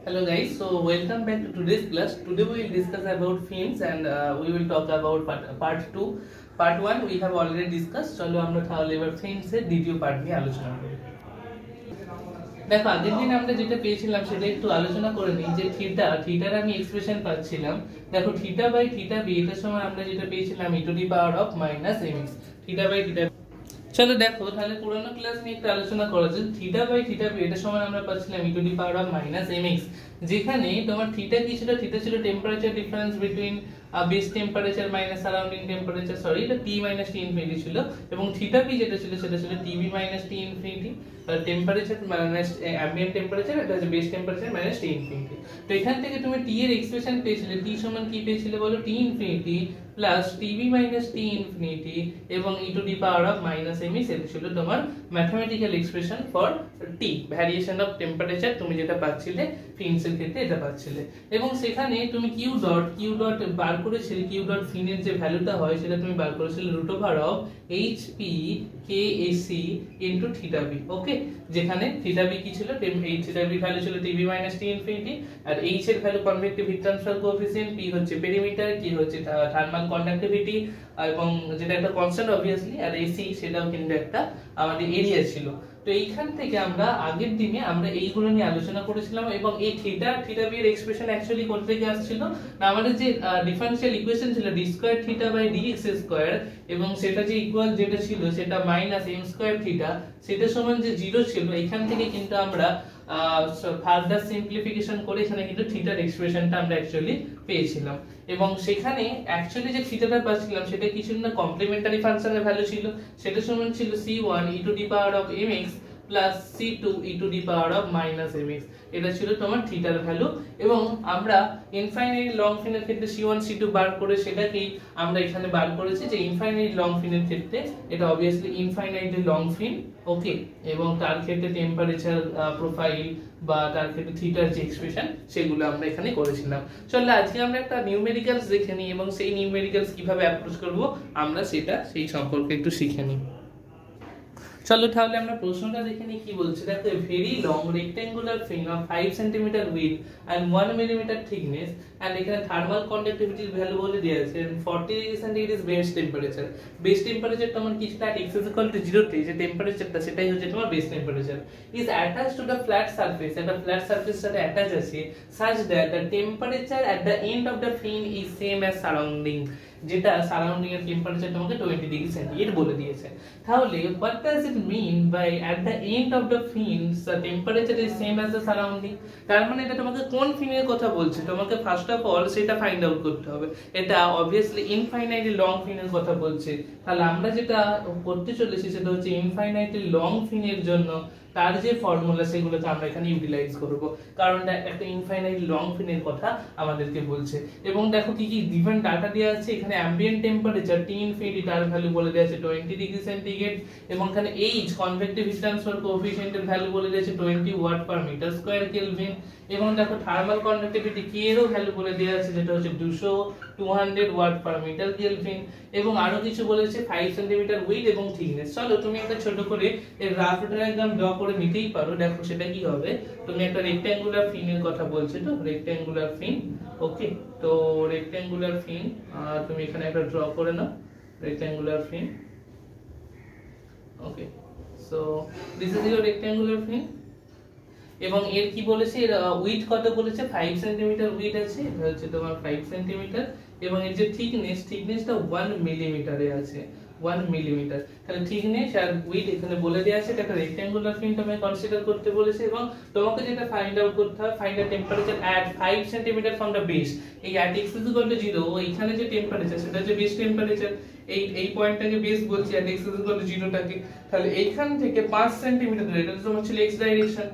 Hello guys, so welcome back to today's class. Today we will discuss about fins and we will talk about part 2. Part 1 we have already discussed. চলো আমরা তাহলে এবার fins এর দ্বিতীয় part নিয়ে আলোচনা করি। দেখো আগের দিন আমরা যেটা পেয়েছিলাম সেটা একটু আলোচনা করে নিই যে থিটার আমি এক্সপ্রেশন পাচ্ছিলাম। দেখো থিটা বাই থিটা বি এটার সময় আমরা যেটা পেয়েছিলাম e to the power of minus mx theta by theta. চলো দেখো তাহলে পুরোনো ক্লাস নিয়ে একটু আলোচনা করা যাক। থিটা বাই থিটা বি এটার সময় আমরা পাচ্ছিলাম e to the power of minus mx, যেখানে তোমার থিটা কি ছিল? থিটা ছিল temperature difference between base temperature minus surrounding temperature, sorry এটা টি মাইনাস টি ইনফিনিটি ছিল, এবং থিটা বি যেটা ছিল সেটা ছিল TB minus T infinity, temperature minus ambient temperature, এটা হচ্ছে base temperature minus T infinity. তো এখান থেকে তুমি টি এর এক্সপ্রেশন পেয়েছিলে, টি সমান কি পেয়েছিলে বলো? T infinity plus TB minus T infinity এবং E to the power of minus MX, এটা ছিল তোমার mathematical expression for T, variation of temperature তুমি যেটা পাচ্ছিলে ফিনস এর ক্ষেত্রে এটা পাচ্ছিলে। এবং সেখানে তুমি কিউ ডট বার করেছিলে, কিউ ডট ফিনের যে ভ্যালুটা হয় সেটা তুমি বার করেছিলে root over of HP K AC into theta B. Okay, যেখানে থিটা বি কি ছিল? এই থিটা বি ভ্যালু ছিল টিবি মাইনাস টি ইনফিনিটি, আর এইচ এর value convective heat transfer coefficient, P হচ্ছে পেরিমিটার, কি হচ্ছে থার্মাল কন্ডাক্টিভিটি এবং যেটা একটা কনস্ট্যান্ট অবভিয়াসলি, আর এসি সেটাও কিন্তু একটা আমাদের এরিয়া ছিল। তো এইখান থেকে আমরা আগের দিনে আমরা এইগুলো নিয়ে আলোচনা করেছিলাম, এবং এই থিটা বি এর এক্সপ্রেশন অ্যাকচুয়ালি কোথা থেকে আসছিল না, আমাদের যে ডিফারেনশিয়াল ইকুয়েশন ছিল D square theta by dx square, এবং সেটা যে ইকুয়াল যেটা ছিল সেটা মাইনাস এম স্কয়ার থিটা, সেটা সমান যে 0 ছিল। এখান থেকে কিন্তু আমরা ফার্দার সিম্পলিফিকেশন করে এখানে কিন্তু থিটার এক্সপ্রেশনটা আমরা অ্যাকচুয়ালি পেয়েছিলাম, এবং সেখানে অ্যাকচুয়ালি যে থিটাটা পাচ্ছিলাম সেটা কি ছিল না? কমপ্লিমেন্টারি ফাংশনের ভ্যালু ছিল, সেটা সমান ছিল c1 e to the power of mx plus c2 e to the power of minus mx, এটা ছিল তোমার থিটার ভ্যালু। এবং আমরা ইনফাইনাইট লং ফিনের ক্ষেত্রে c1 c2 বার করে সেটাকেই আমরা এখানে বার করেছি যে ইনফাইনাইট লং ফিনের ক্ষেত্রে এটা অবভিয়াসলি ইনফাইনাইট লং ফিন। ওকে, এবং তার ক্ষেত্রে টেম্পারেচার প্রোফাইল বা তার ক্ষেত্রে থিটার যে এক্সপ্রেশন সেগুলো আমরা এখানে করেছিলাম। চলো আজকে আমরা একটা নিউমেরিক্যালস দেখে নিই, এবং সেই নিউমেরিক্যালস কিভাবে অ্যাপ্রোচ করব আমরা সেই সম্পর্কে একটু শিখে নিই। চলো তাহলে আমরা প্রশ্নটা দেখে নিই কি বলছে। দেখো very long rectangular fin of 5 cm width and 1 mm thickness, and এখানে থার্মাল কন্ডাক্টিভিটির ভ্যালু বলে দেয়া আছে 40 degree centigrade is base temperature. Base temperature তোমার কি ছিল? x = 0 তে যে টেম্পারেচারটা সেটাই হচ্ছে তোমার base temperature. Is attached to the flat surface, এটা ফ্ল্যাট সারফেস সাথে অ্যাটাচ আছে, such that the temperature at the end of the fin is same as surrounding, যেটা সারাউন্ডিং এর টেম্পারেচার তোমাকে 20 ডিগ্রি সেন্টিগ্রেড বলে দিয়েছে। তাহলে what does it mean by at the end of the fins the temperature is same as the surrounding? তার মানে এটা তোমাকে কোন ফিনের কথা বলছে তোমাকে ফার্স্ট অফ অল সেটা ফাইন্ড আউট করতে হবে। এটা অবভিয়াসলি ইনফাইনাইটলি লং ফিনের কথা বলছে। তাহলে আমরা যেটা করতে চলেছি সেটা হচ্ছে ইনফাইনাইটলি লং ফিনের জন্য তার যে ফর্মুলা সেগুলোকে আমরা এখানে ইউটিলাইজ করব, কারণ একটা ইনফাইনাইট লং ফিনের কথা আমাদেরকে বলছে। এবং দেখো কি কি গিভেন ডাটা দেওয়া আছে এখানে। অ্যাম্বিয়েন্ট টেম্পারেচার টি ইনফিনিটি তার ভ্যালু বলে দেওয়া আছে 20 ডিগ্রি সেন্টিগ্রেড, এবং এখানে এইচ কনভেক্টিভ হিট ট্রান্সফার কোএফিসিয়েন্টের ভ্যালু বলে দিয়েছে 20 watt per metre square kelvin, এবং দেখো থার্মাল কন্ডাক্টিভিটি কে এরও ভ্যালু বলে দেওয়া আছে যেটা হচ্ছে 200 ওয়াট পার মিটার কেলভিন, এবং আরো কিছু বলেছে 5 সেন্টিমিটার উইডথ এবং থিকনেস। চলো তুমি একটা ছোট করে এর রাফ ডায়াগ্রাম ড্র করে নিতেই পারো। দেখো সেটা কি হবে, তুমি একটা রেক্ট্যাঙ্গুলার ফিনের কথা বলছো, তো রেক্ট্যাঙ্গুলার ফিন। ওকে, তো রেক্ট্যাঙ্গুলার ফিন তুমি এখানে একটা ড্র করে নাও, rectangular fin. Okay, so this is your rectangular fin, এবং এর কি বলেছে? এর উইডথ কত বলেছে? 5 সেন্টিমিটার উইডথ আছে, এটা হচ্ছে তোমার 5 সেন্টিমিটার, এবং এর যে থিকনেসটা 1 মিলিমিটারে আছে, 1 মিলিমিটার। তাহলে থিকনেস আর উইডথ এখানে বলে দেয়া আছে। এটা একটা রেক্ট্যাঙ্গুলার ফিন তোমাকে কনসিডার করতে বলেছে, এবং তোমাকে যেটা ফাইন্ড আউট করতে হবে, find the temperature at 5 centimetre from the base. এই এট x = 0 এইখানে যে টেম্পারেচার সেটা হচ্ছে বেস টেম্পারেচার, এই পয়েন্টটাকে বেস বলছি, at x = 0 টাকে। তাহলে এইখান থেকে 5 সেন্টিমিটার দূরে, এটা তোমার ছিল x ডাইরেকশন,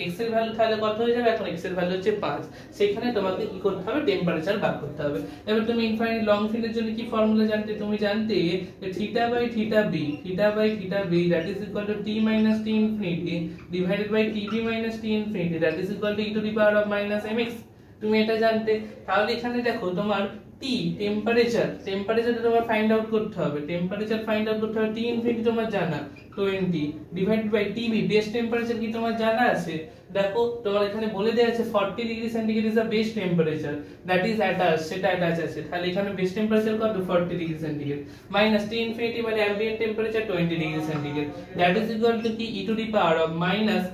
x এর ভ্যালু তাহলে কত হয়ে যাবে? এখন x এর ভ্যালু হচ্ছে 5, সেখানে তোমাকে কি করতে হবে? টেম্পারেচার বার করতে হবে। এবার তুমি ইনফাইনাইট লং ফিনের জন্য কি ফর্মুলা জানতে? তুমি জানতে যে theta by theta B that is equal to t minus t infinity divided by tb minus t infinity that is equal to e to the power of minus mx, তুমি এটা জানতে। তাহলে এখানে দেখো তোমার টি টেম্পারেচারটা তোমার ফাইন্ড আউট করতে হবে, টেম্পারেচার ফাইন্ড আউট করতে হবে। টি ইনফিনিটি তোমার জানা 20 divided by TB base temperature কি তোমার জানা আছে? দেখো তোমার এখানে বলে দেয়া আছে 40 degree centigrade is the base temperature that is attach, সেটা অ্যাটাচ আছে। তাহলে এখানে বেস টেম্পারেচার কত 40 degree centigrade minus T infinity মানে ambient temperature 20 degree centigrade that is equal to কি e to the power of minus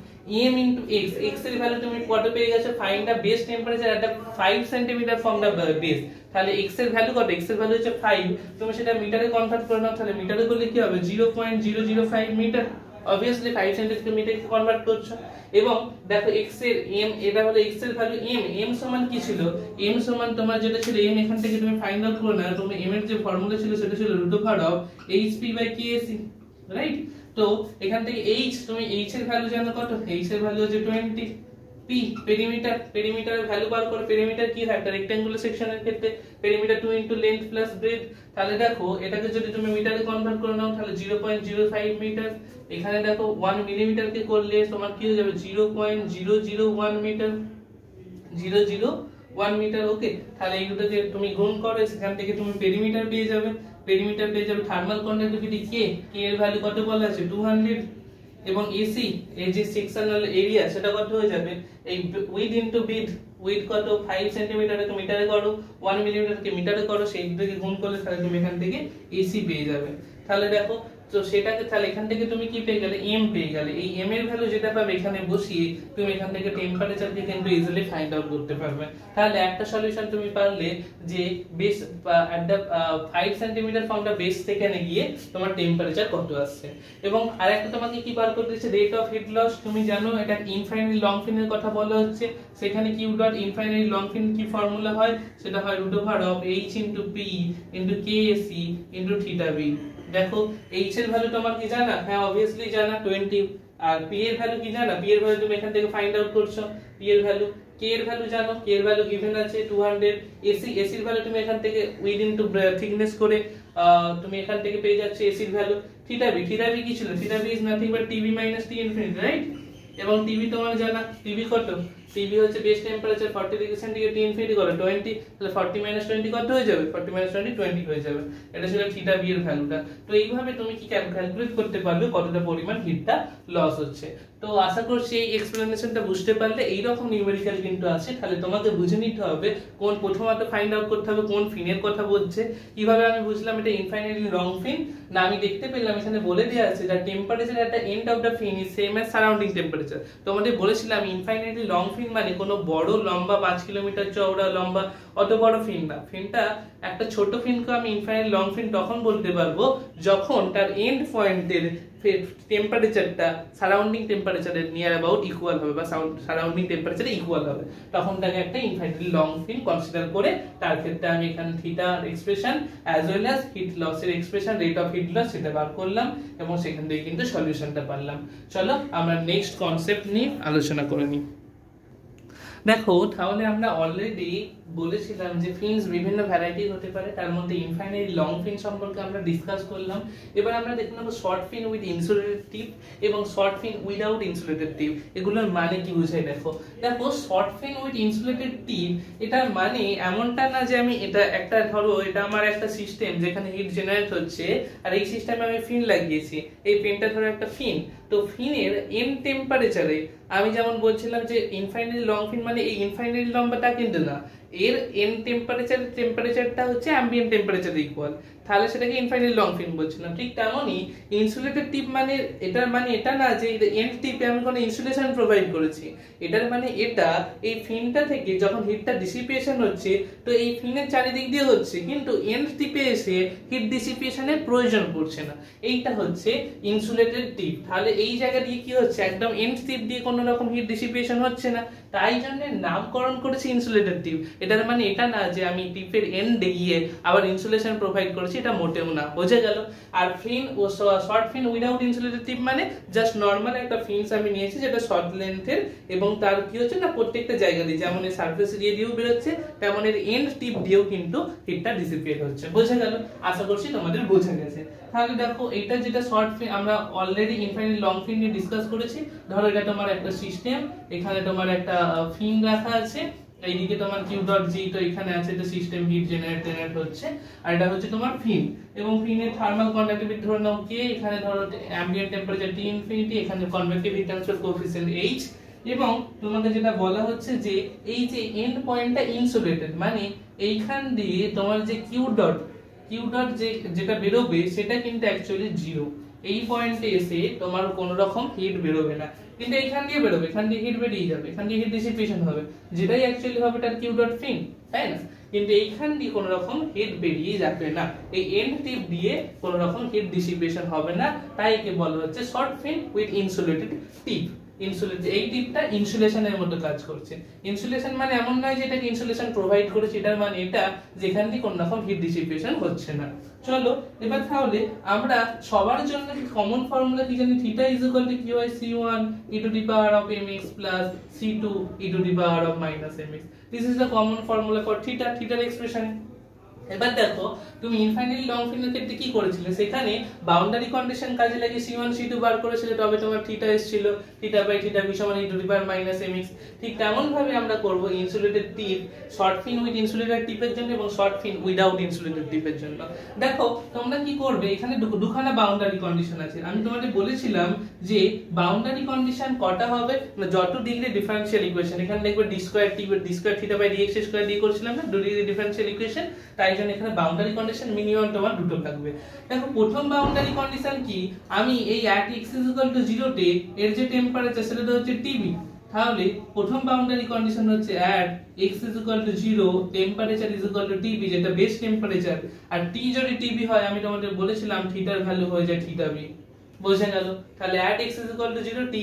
m into x, x এর value তুমি কত পেয়ে গেছো? Find the base temperature at the 5 cm from the base. তাহলে x এর value কত? x এর ভ্যালু হচ্ছে 5, তুমি সেটা মিটারে কনভার্ট করে নাও। তাহলে মিটারে করলে কি হবে? 0.005 মিটার। অবভিয়াসলি 5 সেন্টিমিটার মিটারে কনভার্ট করছো। এবং দেখো x এর m, এটা হলো x এর ভ্যালু m সমান কি ছিল? m সমান তোমার যেটা ছিল m, এখান থেকে তুমি ফাইন্ড আউট করো না, তুমি m এর যে ফর্মুলা ছিল সেটা ছিল √hp/kc, রাইট? তো এখান থেকে h, তুমি h এর ভ্যালু জানো কত? h এর ভ্যালু হচ্ছে 20, p পেরিমিটারের ভ্যালু বার করো। পেরিমিটার কি হয়? একটা রেক্ট্যাঙ্গুলার সেকশনের ক্ষেত্রে perimeter 2 into length plus breadth. তাহলে দেখো এটাকে যদি তুমি মিটারে কনভার্ট করে নাও তাহলে 0.05 মিটার। এখানে দেখো 1 মিলিমিটার কে করলে তোমার কি হয়ে যাবে? 0.001 মিটার, 001 মিটার। ওকে, তাহলে এই দুটোকে তুমি গুণ করো, সেখান থেকে তুমি পেরিমিটার পেয়ে যাবে। থার্মাল কন্ডাক্টিভিটি কে এর ভ্যালু কত বলা আছে? 200। এবং এসি এই যে সেকশনাল এরিয়া সেটা কত হয়ে যাবে? এই উইথ ইনটু উইথ কত? 5 সেন্টিমিটারে তো মিটারে করো, 1 মিলিমিটার কে মিটারে করো, সেই দুটোকে গুণ করলে তাহলে তুমি এখান থেকে এসি পেয়ে যাবে। তাহলে দেখো তো সেটাকে, তাহলে এখান থেকে তুমি কি পেয়ে গেলে? m পেয়ে গেলে। এই m এর ভ্যালু যেটা পাবে এখানে বসিয়ে তুমি এখান থেকে টেম্পারেচারকে কিন্তু ইজিলি ফাইন্ড আউট করতে পারবে। তাহলে একটা সলিউশন তুমি পারলে যে base at the 5 centimetre from the base থেকে গিয়ে তোমার টেম্পারেচার কত আসছে। এবং আরেকটা তোমাকে কি বার করতে দিচ্ছে? Rate of heat loss. তুমি জানো এটা ইনফাইনাইট লং ফিনের কথা বলা হচ্ছে, সেখানে Q dot infinite long fin কি ফর্মুলা হয়? সেটা হয় √h into p into kc into θb। দেখো h এর ভ্যালু তোমার কি জানা? হ্যাঁ অবভিয়াসলি জানা 20। আর p এর ভ্যালু কি জানা? p এর ভ্যালু তুমি এখান থেকে ফাইন্ড আউট করছো, p এর ভ্যালু। k এর ভ্যালু জানো, k এর ভ্যালু গিভেন আছে 200। ac এর ভ্যালু তুমি এখান থেকে উইথ ইনটু থিকনেস করে তুমি এখান থেকে পেয়ে যাচ্ছে ac এর ভ্যালু। θb কি ছিল? θb is nothing but tb minus t infinity, right? এবং tb তোমার জানা, tb কত? tb হচ্ছে base temperature 40 degree centigrade, t infinity কত? 20। তাহলে 40 - 20 কত হয়ে যাবে? 40 - 20 20 হয়ে যাবে। এটা ছিল θb এর ভ্যালুটা। তো এইভাবে তুমি কি ক্যালকুলেট করতে পারবে কতটা পরিমাণ হিটটা লস হচ্ছে। তো আশা করছি এই এক্সপ্লেনেশনটা বুঝতে পারলে। এই রকম নিউমেরিক্যাল কিন্তু আছে, তাহলে তোমাকে বুঝে নিতে হবে কোন, প্রথমত ফাইন্ড আউট করতে হবে কোন ফিনের কথা বলছে। কিভাবে আমি বুঝলাম এটা ইনফাইনাইটলি লং ফিন? না, আমি দেখতে পেলাম এখানে বলে দেয়া আছে যে temperature at the end of the fin is same as surrounding temperature. তোমাদের বলেছিলাম ইনফাইনাইটলি লং ফিন মানে কোনো বড় লম্বা 5 কিলোমিটার চওড়া লম্বা অত বড় ফিন না। ফিনটা একটা ছোট ফিনকে আমি ইনফাইনাইট লং ফিন তখন বলতে পারবো যখন তার এন্ড পয়েন্টের টেম্পারেচারটা সারাউন্ডিং টেম্পারেচারের নিয়ার অ্যাবাউট ইকুয়াল হবে বা সারাউন্ডিং টেম্পারেচারে ইকুয়াল হবে, তখন তাকে একটা ইনফাইনাইটলি লং ফিন কনসিডার করে তার ক্ষেত্রে আমি এখানে থিটার expression as well as heat লসের expression, rate of heat loss সেটা বার করলাম এবং সেখান থেকে কিন্তু সলিউশনটা পারলাম। চলো আমরা নেক্সট কনসেপ্ট নিয়ে আলোচনা করে নিই। দেখো তাহলে আমরা অলরেডি বলেছিলাম যে ফিনস বিভিন্ন ভ্যারাইটি হতে পারে, তার মধ্যে ইনফাইনাইট লং ফিন সম্পর্কে আমরা ডিসকাস করলাম। এবার আমরা দেখে নেব শর্ট ফিন উইথ ইনসুলেটেড টিপ এবং শর্ট ফিন উইদাউট ইনসুলেটেড টিপ, এগুলোর মানে কি বুঝাই। দেখো শর্ট ফিন উইথ ইনসুলেটেড টিপ এটার মানে এমনটা না যে আমি এটা একটা, ধরো এটা আমার একটা সিস্টেম যেখানে হিট জেনারেট হচ্ছে আর এই সিস্টেমে আমি ফিন লাগিয়েছি, এই পেনটা ধরো একটা ফিন। তো ফিনের এন্ড টেম্পারেচারে আমি যেমন বলছিলাম যে ইনফাইনাইট লং ফিন মানে এই ইনফাইনাইট লম্বাটা কিন্তু না, এর এন্ড টেম্পারেচারটা হচ্ছে অ্যাম্বিয়েন্ট টেম্পারেচার ইকুয়াল, তাহলে সেটাকে ইনফাইনাইট লং ফিন বলছিলাম। ঠিক তেমনই ইনসুলেটেড টিপ মানে এটার মানে এটা না যে এন্ড টিপে আমি কোনো ইনসুলেশন প্রোভাইড করেছি, এটার মানে এটা এই ফিনটা থেকে যখন হিটটা ডিসিপিয়েশন হচ্ছে তো এই ফিনের চারিদিক দিয়ে হচ্ছে, কিন্তু এন্ড টিপে এসে হিট ডিসিপিয়েশনের প্রয়োজন পড়ছে না, এইটা হচ্ছে ইনসুলেটেড টিপ। তাহলে এই জায়গা দিয়ে কি হচ্ছে, একদম এন্ড টিপ দিয়ে কোনো রকম হিট ডিসিপিয়েশন হচ্ছে না, তাই জন্য নামকরণ করেছি ইনসুলেটেড টিপ। এটার মানে এটা না যে আমি টিপের এন্ডে গিয়ে আবার ইনসুলেশন প্রোভাইড করেছি, এটা মোটেও না, বোঝা গেল। আর ফিন ও শর্ট ফিন উইদাউট ইনসুলেটেড টিপ মানে জাস্ট নরমাল একটা ফিনস আমি নিয়েছি যেটা শর্ট লেন্থের এবং তার কি হচ্ছে না প্রত্যেকটা জায়গা দিয়ে যেমন এর সারফেস এরিয়া দিয়েও বেরোচ্ছে তেমন এর এন্ড টিপ দিয়েও কিন্তু হিটটা ডিসিপিয়েট হচ্ছে, বোঝা গেল। আশা করছি তোমাদের বোঝা গেছে। তাহলে দেখো এটা যেটা শর্ট ফিন আমরা অলরেডি ইনফাইনাইট লং ফিন নিয়ে ডিসকাস করেছি। ধরো এটা তোমার একটা সিস্টেম, এখানে তোমার একটা ফিন রাখা আছে এইদিকে তোমার কিউ ডট জি, তো এখানে আছে এটা সিস্টেম হিট জেনারেট হচ্ছে, আর এটা হচ্ছে তোমার ফিন, এবং ফিনের থার্মাল কন্ডাক্টিভিটি ধরে নাও কে, এখানে ধরো অ্যাম্বিয়েন্ট টেম্পারেচার টি ইনফিনিটি, এখানে convective heat transfer coefficient H, এবং তোমাকে যেটা বলা হচ্ছে যে এই যে এন্ড পয়েন্টটা ইনসুলেটেড, মানে এইখান দিয়ে তোমার যে কিউ ডট যেটা বেরোবে সেটা কিন্তু অ্যাকচুয়ালি জিরো। এই পয়েন্টে এসে তোমার কোনো রকম হিট বেরোবে না, কিন্তু এইখান দিয়ে বেরোবে, এখান দিয়ে হিট বেরিয়ে যাবে, এখান দিয়ে হিট ডিসিপেশন হবে, যেটাই অ্যাকচুয়ালি হবে তার কিউ ডট ফিন, তাই না? কিন্তু এইখান দিয়ে কোনো রকম হিট বেরিয়ে যাবে না, এই এন্ড টিপ দিয়ে কোনো রকম হিট ডিসিপেশন হবে না, তাই একে বলা হচ্ছে শর্ট ফিন উইথ ইনসুলেটেড টিপ। এই টিপটা ইনসুলেশনের মতো কাজ করছে। ইনসুলেশন মানে এমন নয় যে এটাকে ইনসুলেশন প্রোভাইড করেছে, এটার মানে এটা যেখান দিয়ে কোনো রকম হিট ডিসিপেশন হচ্ছে না। চলো এবার তাহলে আমরা সবার জন্য কমন ফর্মুলা কি জানি, theta is equal to Q by c1 e to the power of mx plus c2 e to the power of minus mx। This is the common formula for থিটার এক্সপ্রেশন। এবার দেখো তুমি infinitely long ফিনের ক্ষেত্রে কি করেছিলে, সেখানে boundary condition কাজে লাগিয়ে c1 c2 বার করেছিলে, তবে তোমার থিটা এসেছিল থিটা বাই থিটা বি সমান e to the power minus mx। ঠিক তেমন ভাবে আমরা করব insulated tip, short fin with insulated টিপের জন্য এবং শর্ট ফিন উইদাউট ইনসুলেটেড টিপের জন্য। দেখো তোমরা কি করবে, এখানে দুখানা বাউন্ডারি কন্ডিশন আছে। আমি তোমাদের বলেছিলাম যে বাউন্ডারি কন্ডিশন কটা হবে, না যত ডিগ্রি ডিফারেনশিয়াল ইকুয়েশন, এখানে দেখবে d square theta by dx square দিয়ে করেছিলাম না, 2 ডিগ্রি ডিফারেনশিয়াল ইকুয়েশন, তাই জন্য এখানে বাউন্ডারি কন্ডিশন মিনিমাম তোমার দুটো থাকবে। দেখো প্রথম বাউন্ডারি কন্ডিশন কি, আমি এই x 0 তে এর যে টেম্পারেচার সেটা হচ্ছে Tb, তাহলে প্রথম বাউন্ডারি কন্ডিশন হচ্ছে x 0 টেম্পারেচার Tb, যেটা বেস টেম্পারেচার, আর t যদি Tb হয় আমি তোমাদের বলেছিলাম থিটার ভ্যালু হয়ে যায় থিটা b। বোঝা গেল? তাহলে x 0 t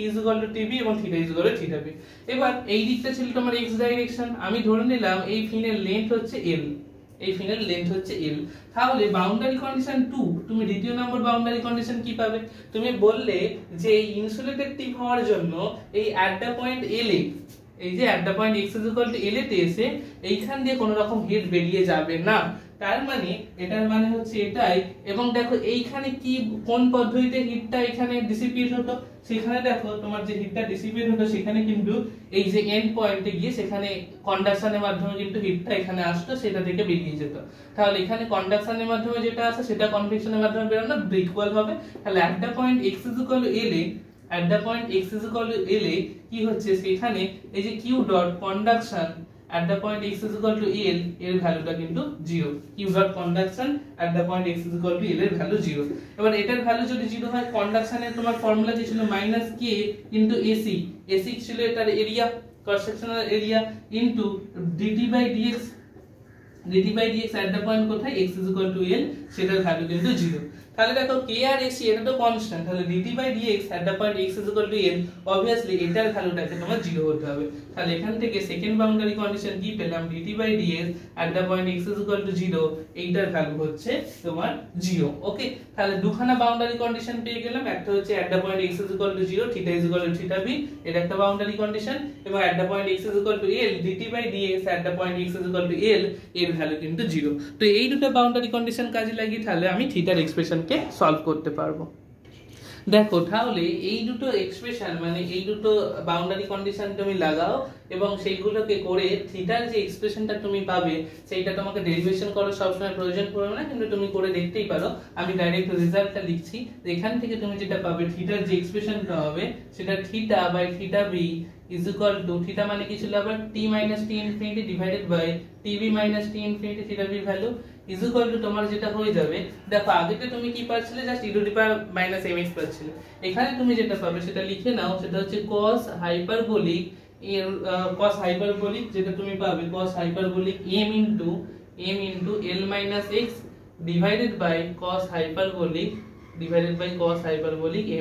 Tb এবং থিটা থিটা b। এবার এই দিকটা ছিল তোমার x ডাইরেকশন, আমি ধরে নিলাম এই ফিনের লেন্থ হচ্ছে l, এই ফিনের লেন্থ হচ্ছে l। তাহলে বাউন্ডারি কন্ডিশন 2, তুমি দ্বিতীয় নম্বর বাউন্ডারি কন্ডিশন কি পাবে, তুমি বললে যে ইনসুলেটেড টিপ হওয়ার জন্য এই অ্যাট দা পয়েন্ট l এ, এই যে at the point x l এ এসে এইখান দিয়ে কোনো রকম হিট বেরিয়ে যাবে না, তার মানে এটার মানে হচ্ছে এটাই। এবং দেখো এইখানে কি কোন পদ্ধতিতে হিটটা এখানে ডিসিপেট হতো, সেখানে দেখো তোমার যে হিটটা ডিসিপেট হতো সেখানে কিন্তু এই যে এন্ড পয়েন্টে গিয়ে সেখানে কন্ডাকশনের মাধ্যমে কিন্তু হিটটা এখানে আসতো, সেটা থেকে বেরিয়ে যেত। তাহলে এখানে কন্ডাকশনের মাধ্যমে যেটা আসে সেটা কনভেকশনের মাধ্যমে বেরোনো, ইকুয়াল হবে। তাহলে at the point x l এ, at the point x l এ কি হচ্ছে, সেখানে এই যে Q dot conduction at the point x is equal to l এর ভ্যালুটা কিন্তু 0, q dot conduction at the point x is equal to l এর ভ্যালু 0। এবার এটার ভ্যালু যদি 0 হয়, কন্ডাকশনের তোমার ফর্মুলা কি ছিল, -k ইনটু ac ছিল এটার area, cross sectional area, into dt by dx at the point কোথায় x is equal to l, সেটার ভ্যালু কিন্তু 0। তাহলে দেখো k আর ac এটা তো কনস্ট্যান্ট, তাহলে dt by dx at the point x is equal to l, obviously এটার ভ্যালুটাকে তোমার 0 হতে হবে। তাহলে এখান থেকে সেকেন্ড বাউন্ডারি কন্ডিশন কি পেলাম, dt by dx at the point x is equal to 0, এইটার ভ্যালু হচ্ছে তোমার 0। ওকে, তাহলে দুখানা বাউন্ডারি কন্ডিশন পেয়ে গেলাম, একটা হচ্ছে at the point x is equal to 0 theta is equal to theta b, এটা একটা বাউন্ডারি কন্ডিশন, এবং at the point x is equal to l dt by dx at the point x is equal to l এর value কিন্তু 0। তো এই দুটো boundary condition কাজে লাগিয়ে তাহলে আমি থিটার এক্সপ্রেশন কে সলভ করতে পারবো। দেখো তাহলে এই দুটো এক্সপ্রেশন মানে এই দুটো বাউন্ডারি কন্ডিশন তুমি লাগাও এবং সেইগুলোকে করে থিটার যে এক্সপ্রেশনটা তুমি পাবে সেইটা তোমাকে ডেরিভেশন করার সবসময় প্রয়োজন পড়বে না, কিন্তু তুমি করে দেখতেই পারো। আমি ডাইরেক্ট রেজাল্টটা লিখছি, এখান থেকে তুমি যেটা পাবে থিটার যে এক্সপ্রেশনটা হবে সেটা theta by theta B is equal to, theta মানে কি ছিল আবার t minus t infinity divided by tb minus t infinity theta B value is equal to তোমার যেটা হয়ে যাবে, দেখো আগেতে তুমি কি পাচ্ছিলে, just e to the power minus mx পাচ্ছিলে, এখানে তুমি যেটা পাবে সেটা লিখে নাও, সেটা হচ্ছে cos হাইপারবোলিক যেটা তুমি পাবে cos hyperbolic m into l minus x divided by cos hyperbolic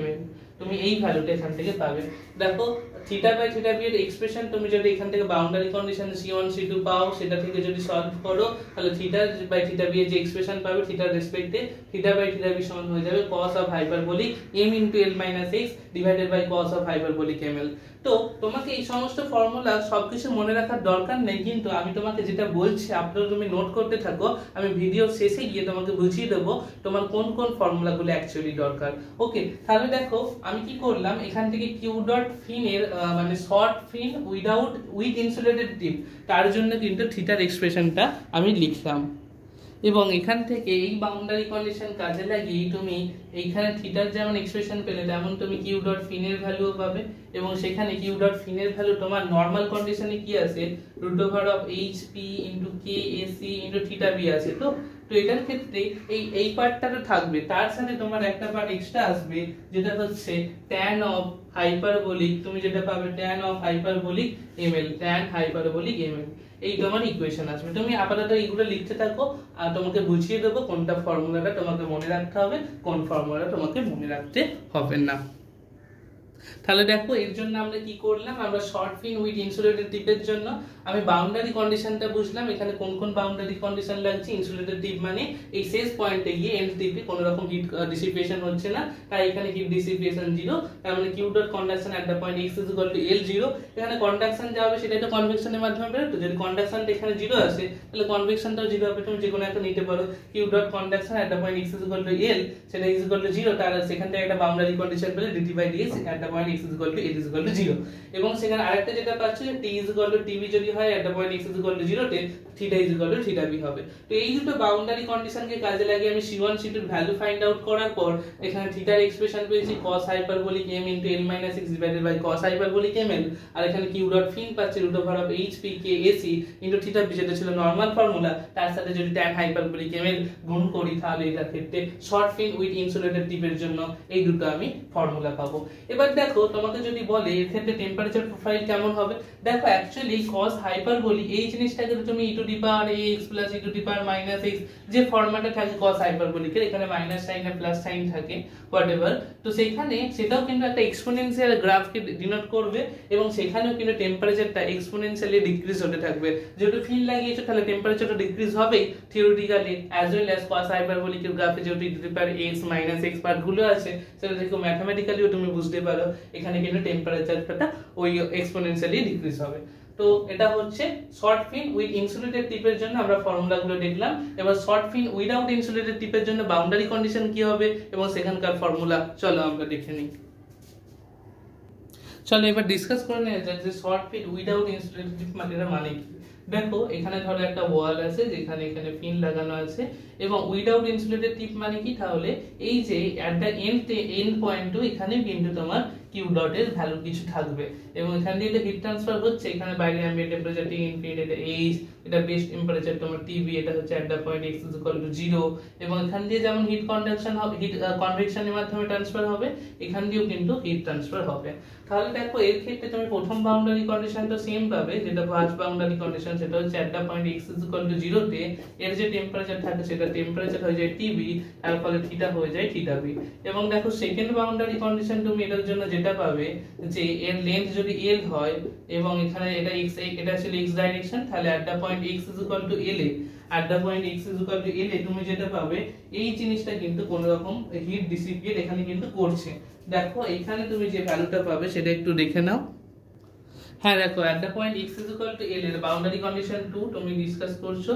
mn। তুমি এই ভ্যালুটা এখান থেকে পাবে। দেখো থিটা বাই থিটা বি এর এক্সপ্রেশন তুমি যদি এখান থেকে বাউন্ডারি কন্ডিশন c1 c2 পাও, সেটা থেকে যদি সলভ করো তাহলে থিটা বাই থিটা বি এর যে এক্সপ্রেশন পাবে থিটার রেসপেক্টে থিটা বাই থিটা বি সমান হয়ে যাবে cos of hyperbolic m into l minus x divided by cos of hyperbolic ml। তো তোমাকে এই সমস্ত ফর্মুলা সবকিছু মনে রাখার দরকার নেই, কিন্তু আমি তোমাকে যেটা বলছি আপনারা তুমি নোট করতে থাকো, আমি ভিডিও শেষে গিয়ে তোমাকে বুঝিয়ে দেবো তোমার কোন কোন ফর্মুলাগুলো অ্যাকচুয়ালি দরকার। ওকে, তাহলে দেখো আমি কি করলাম, এখান থেকে কিউ ডট ফিন এর মানে শর্ট ফিন উইথ ইনসুলেটেড টিপ, তার জন্য কিন্তু থিটার এক্সপ্রেশনটা আমি লিখলাম। এবং এখান থেকে এই বাউন্ডারি কন্ডিশন কাজে লাগিয়ে তুমি এইখানে থিটার যেমন এক্সপ্রেশন পেলে তেমন তুমি কিউ ডট ফিন এর ভ্যালুও পাবে, এবং সেখানে কিউ ডট ফিন এর ভ্যালু তোমার নরমাল কন্ডিশনে কি আছে, √h p * k ac * theta b আছে। তো এটার ক্ষেত্রে এই পার্টটা তো থাকবে, তার সাথে তোমার একটা পার্ট এক্সট্রা আসবে যেটা হচ্ছে tan অফ হাইপারবোলিক, তুমি যেটা পাবে tan of hyperbolic ml, tan hyperbolic ml, এই তোমার ইকুয়েশন আসবে। তুমি আপাতত এইগুলো লিখতে থাকো, আর তোমাকে বুঝিয়ে দেবো কোনটা ফর্মুলাটা তোমাকে মনে রাখতে হবে, কোন ফর্মুলাটা তোমাকে মনে রাখতে হবে না। তাহলে দেখো এর জন্য আমরা কি করলাম, আমরা শর্ট ফিন উইথ ইনসুলেটেড টিপের জন্য আমি বাউন্ডারি কন্ডিশনটা বুঝলাম, এখানে কোন কোন বাউন্ডারি কন্ডিশন লাগছে। ইনসুলেটেড টিপ মানে এই শেষ পয়েন্টে গিয়ে এন্ড টিপে কোনো রকম হিট ডিসিপিয়েশন হচ্ছে না, তাই এখানে হিট ডিসিপিয়েশন 0, তার মানে Q dot conduction at the point x = L 0। এখানে কন্ডাকশন যা হবে সেটা তো কনভেকশনের মাধ্যমে বের হবে, যদি কন্ডাকশনটা এখানে 0 আসে তাহলে কনভেকশনটাও 0 হবে। তুমি যে কোনো একটা নিতে পারো, Q dot conduction at the point x = L, সেটা x = 0, তার সেখান থেকে একটা বাউন্ডারি কন্ডিশন পেলে dt/ds at the point x = L 0, এবং সেখানে আরেকটা যেটা পাচ্ছ যে t = tb যদি হয় এট দ্য পয়েন্ট x = 0 তে থিটা = থিটা b হবে। তো এই দুটো বাউন্ডারি কন্ডিশনকে কাজে লাগিয়ে আমি c1 c2 এর ভ্যালু ফাইন্ড আউট করার পর এখানে থিটার এক্সপ্রেশন পেয়েছি cos hyperbolic m * l - x / cos hyperbolic ml, আর এখানে q ডট ফিন পাচ্ছি √h p k ac * theta b, যেটা ছিল নরমাল ফর্মুলা, তার সাথে যদি tan হাইপারবোলিক ml গুণ করি তাহলে এটার ক্ষেত্রে শর্ট ফিন উইথ ইনসুলেটেড টিপের জন্য এই দুটো আমি ফর্মুলা পাবো। এবার দেখো তোমাকে যদি বলে এর ক্ষেত্রে টেম্পারেচার প্রোফাইল কেমন হবে, দেখো অ্যাকচুয়ালি cos হাইপারবোলিক এই জিনিসটাকে তুমি e to the power ax plus e to the power minus x যে ফরম্যাটে থাকে cos হাইপারবোলিকের, এখানে মাইনাস সাইন আর প্লাস সাইন থাকে হোয়াটএভার, তো সেখানে সেটাও কিন্তু একটা এক্সপোনেনশিয়াল গ্রাফকে ডিনোট করবে, এবং সেখানেও কিন্তু টেম্পারেচারটা এক্সপোনেনশিয়ালি ডিক্রিজ হতে থাকবে। যেহেতু ফিন লাগিয়েছো তাহলে টেম্পারেচারটা ডিক্রিজ হবে theoretically, as well as cos হাইপারবোলিকের গ্রাফে যেহেতু e to the power x minus x পার্টগুলো আছে, সেটা দেখো ম্যাথমেটিক্যালিও তুমি বুঝতে পারো এখানে কিন্তু টেম্পারেচারটা ওই এক্সপোনেনশিয়ালি ডিক্রিজ হবে। তো এটা হচ্ছে শর্ট ফিন উইথ ইনসুলেটেড টিপের জন্য আমরা ফর্মুলাগুলো দেখলাম। এবার শর্ট ফিন উইদাউট ইনসুলেটেড টিপের জন্য বাউন্ডারি কন্ডিশন কি হবে এবং সেখানকার ফর্মুলা চলো আমরা দেখে নিই। চলো এবার ডিসকাস করে নেওয়া যাক যে শর্ট ফিন উইদাউট ইনসুলেটেড টিপ মানে কি। দেখো এখানে ধরো একটা ওয়াল আছে যেখানে এখানে পিন লাগানো আছে, এবং উইদাউট ইনসুলেটেড টিপ মানে কি, তাহলে এই যে এট দ্য এন্ড পয়েন্টও এখানে কিন্তু তোমার কিউ ডট এর ভ্যালু কিছু থাকবে, এবং এখান দিয়ে হিট ট্রান্সফার হচ্ছে, এখানে বাইরে অ্যাম্বিয়েন্ট টেম্পারেচার T ইনফিনিটি, এটা H, এটা বেস টেম্পারেচার তোমার TB, এটা হচ্ছে এট দ্য পয়েন্ট x = 0, এবং এখান দিয়ে যেমন হিট কন্ডাকশন হবে, হিট কনভেকশনের মাধ্যমে ট্রান্সফার হবে, এখান দিয়েও কিন্তু হিট ট্রান্সফার হবে। তাহলে দেখো এর ক্ষেত্রে তুমি প্রথম বাউন্ডারি কন্ডিশনটা সেম পাবে, যেটা ফার্স্ট বাউন্ডারি কন্ডিশন, সেটা হচ্ছে এট দ্য পয়েন্ট x = 0 তে এর যে টেম্পারেচার থাকে সেটা টেম্পারেচার হয়ে যায় TB, তার ফলে থিটা হয়ে যায় থিটা b। এবং দেখো সেকেন্ড বাউন্ডারি কন্ডিশন তুমি এটার জন্য যেটা পাবে যে এর লেন্থ যদি l হয় এবং এখানে এটা x, এটা ছিল x ডাইরেকশন, তাহলে এট the point x = l A at the point x = l এ তুমি যেটা পাবে এই জিনিসটা কিন্তু কোন রকম হিট ডিসিপিয়েট এখানে কিন্তু করছে। দেখো এখানে তুমি যে ভ্যালুটা পাবে সেটা একটু দেখে নাও। হ্যাঁ দেখো এট দ্য পয়েন্ট x = l এর বাউন্ডারি কন্ডিশন 2 তুমি ডিসকাস করছো,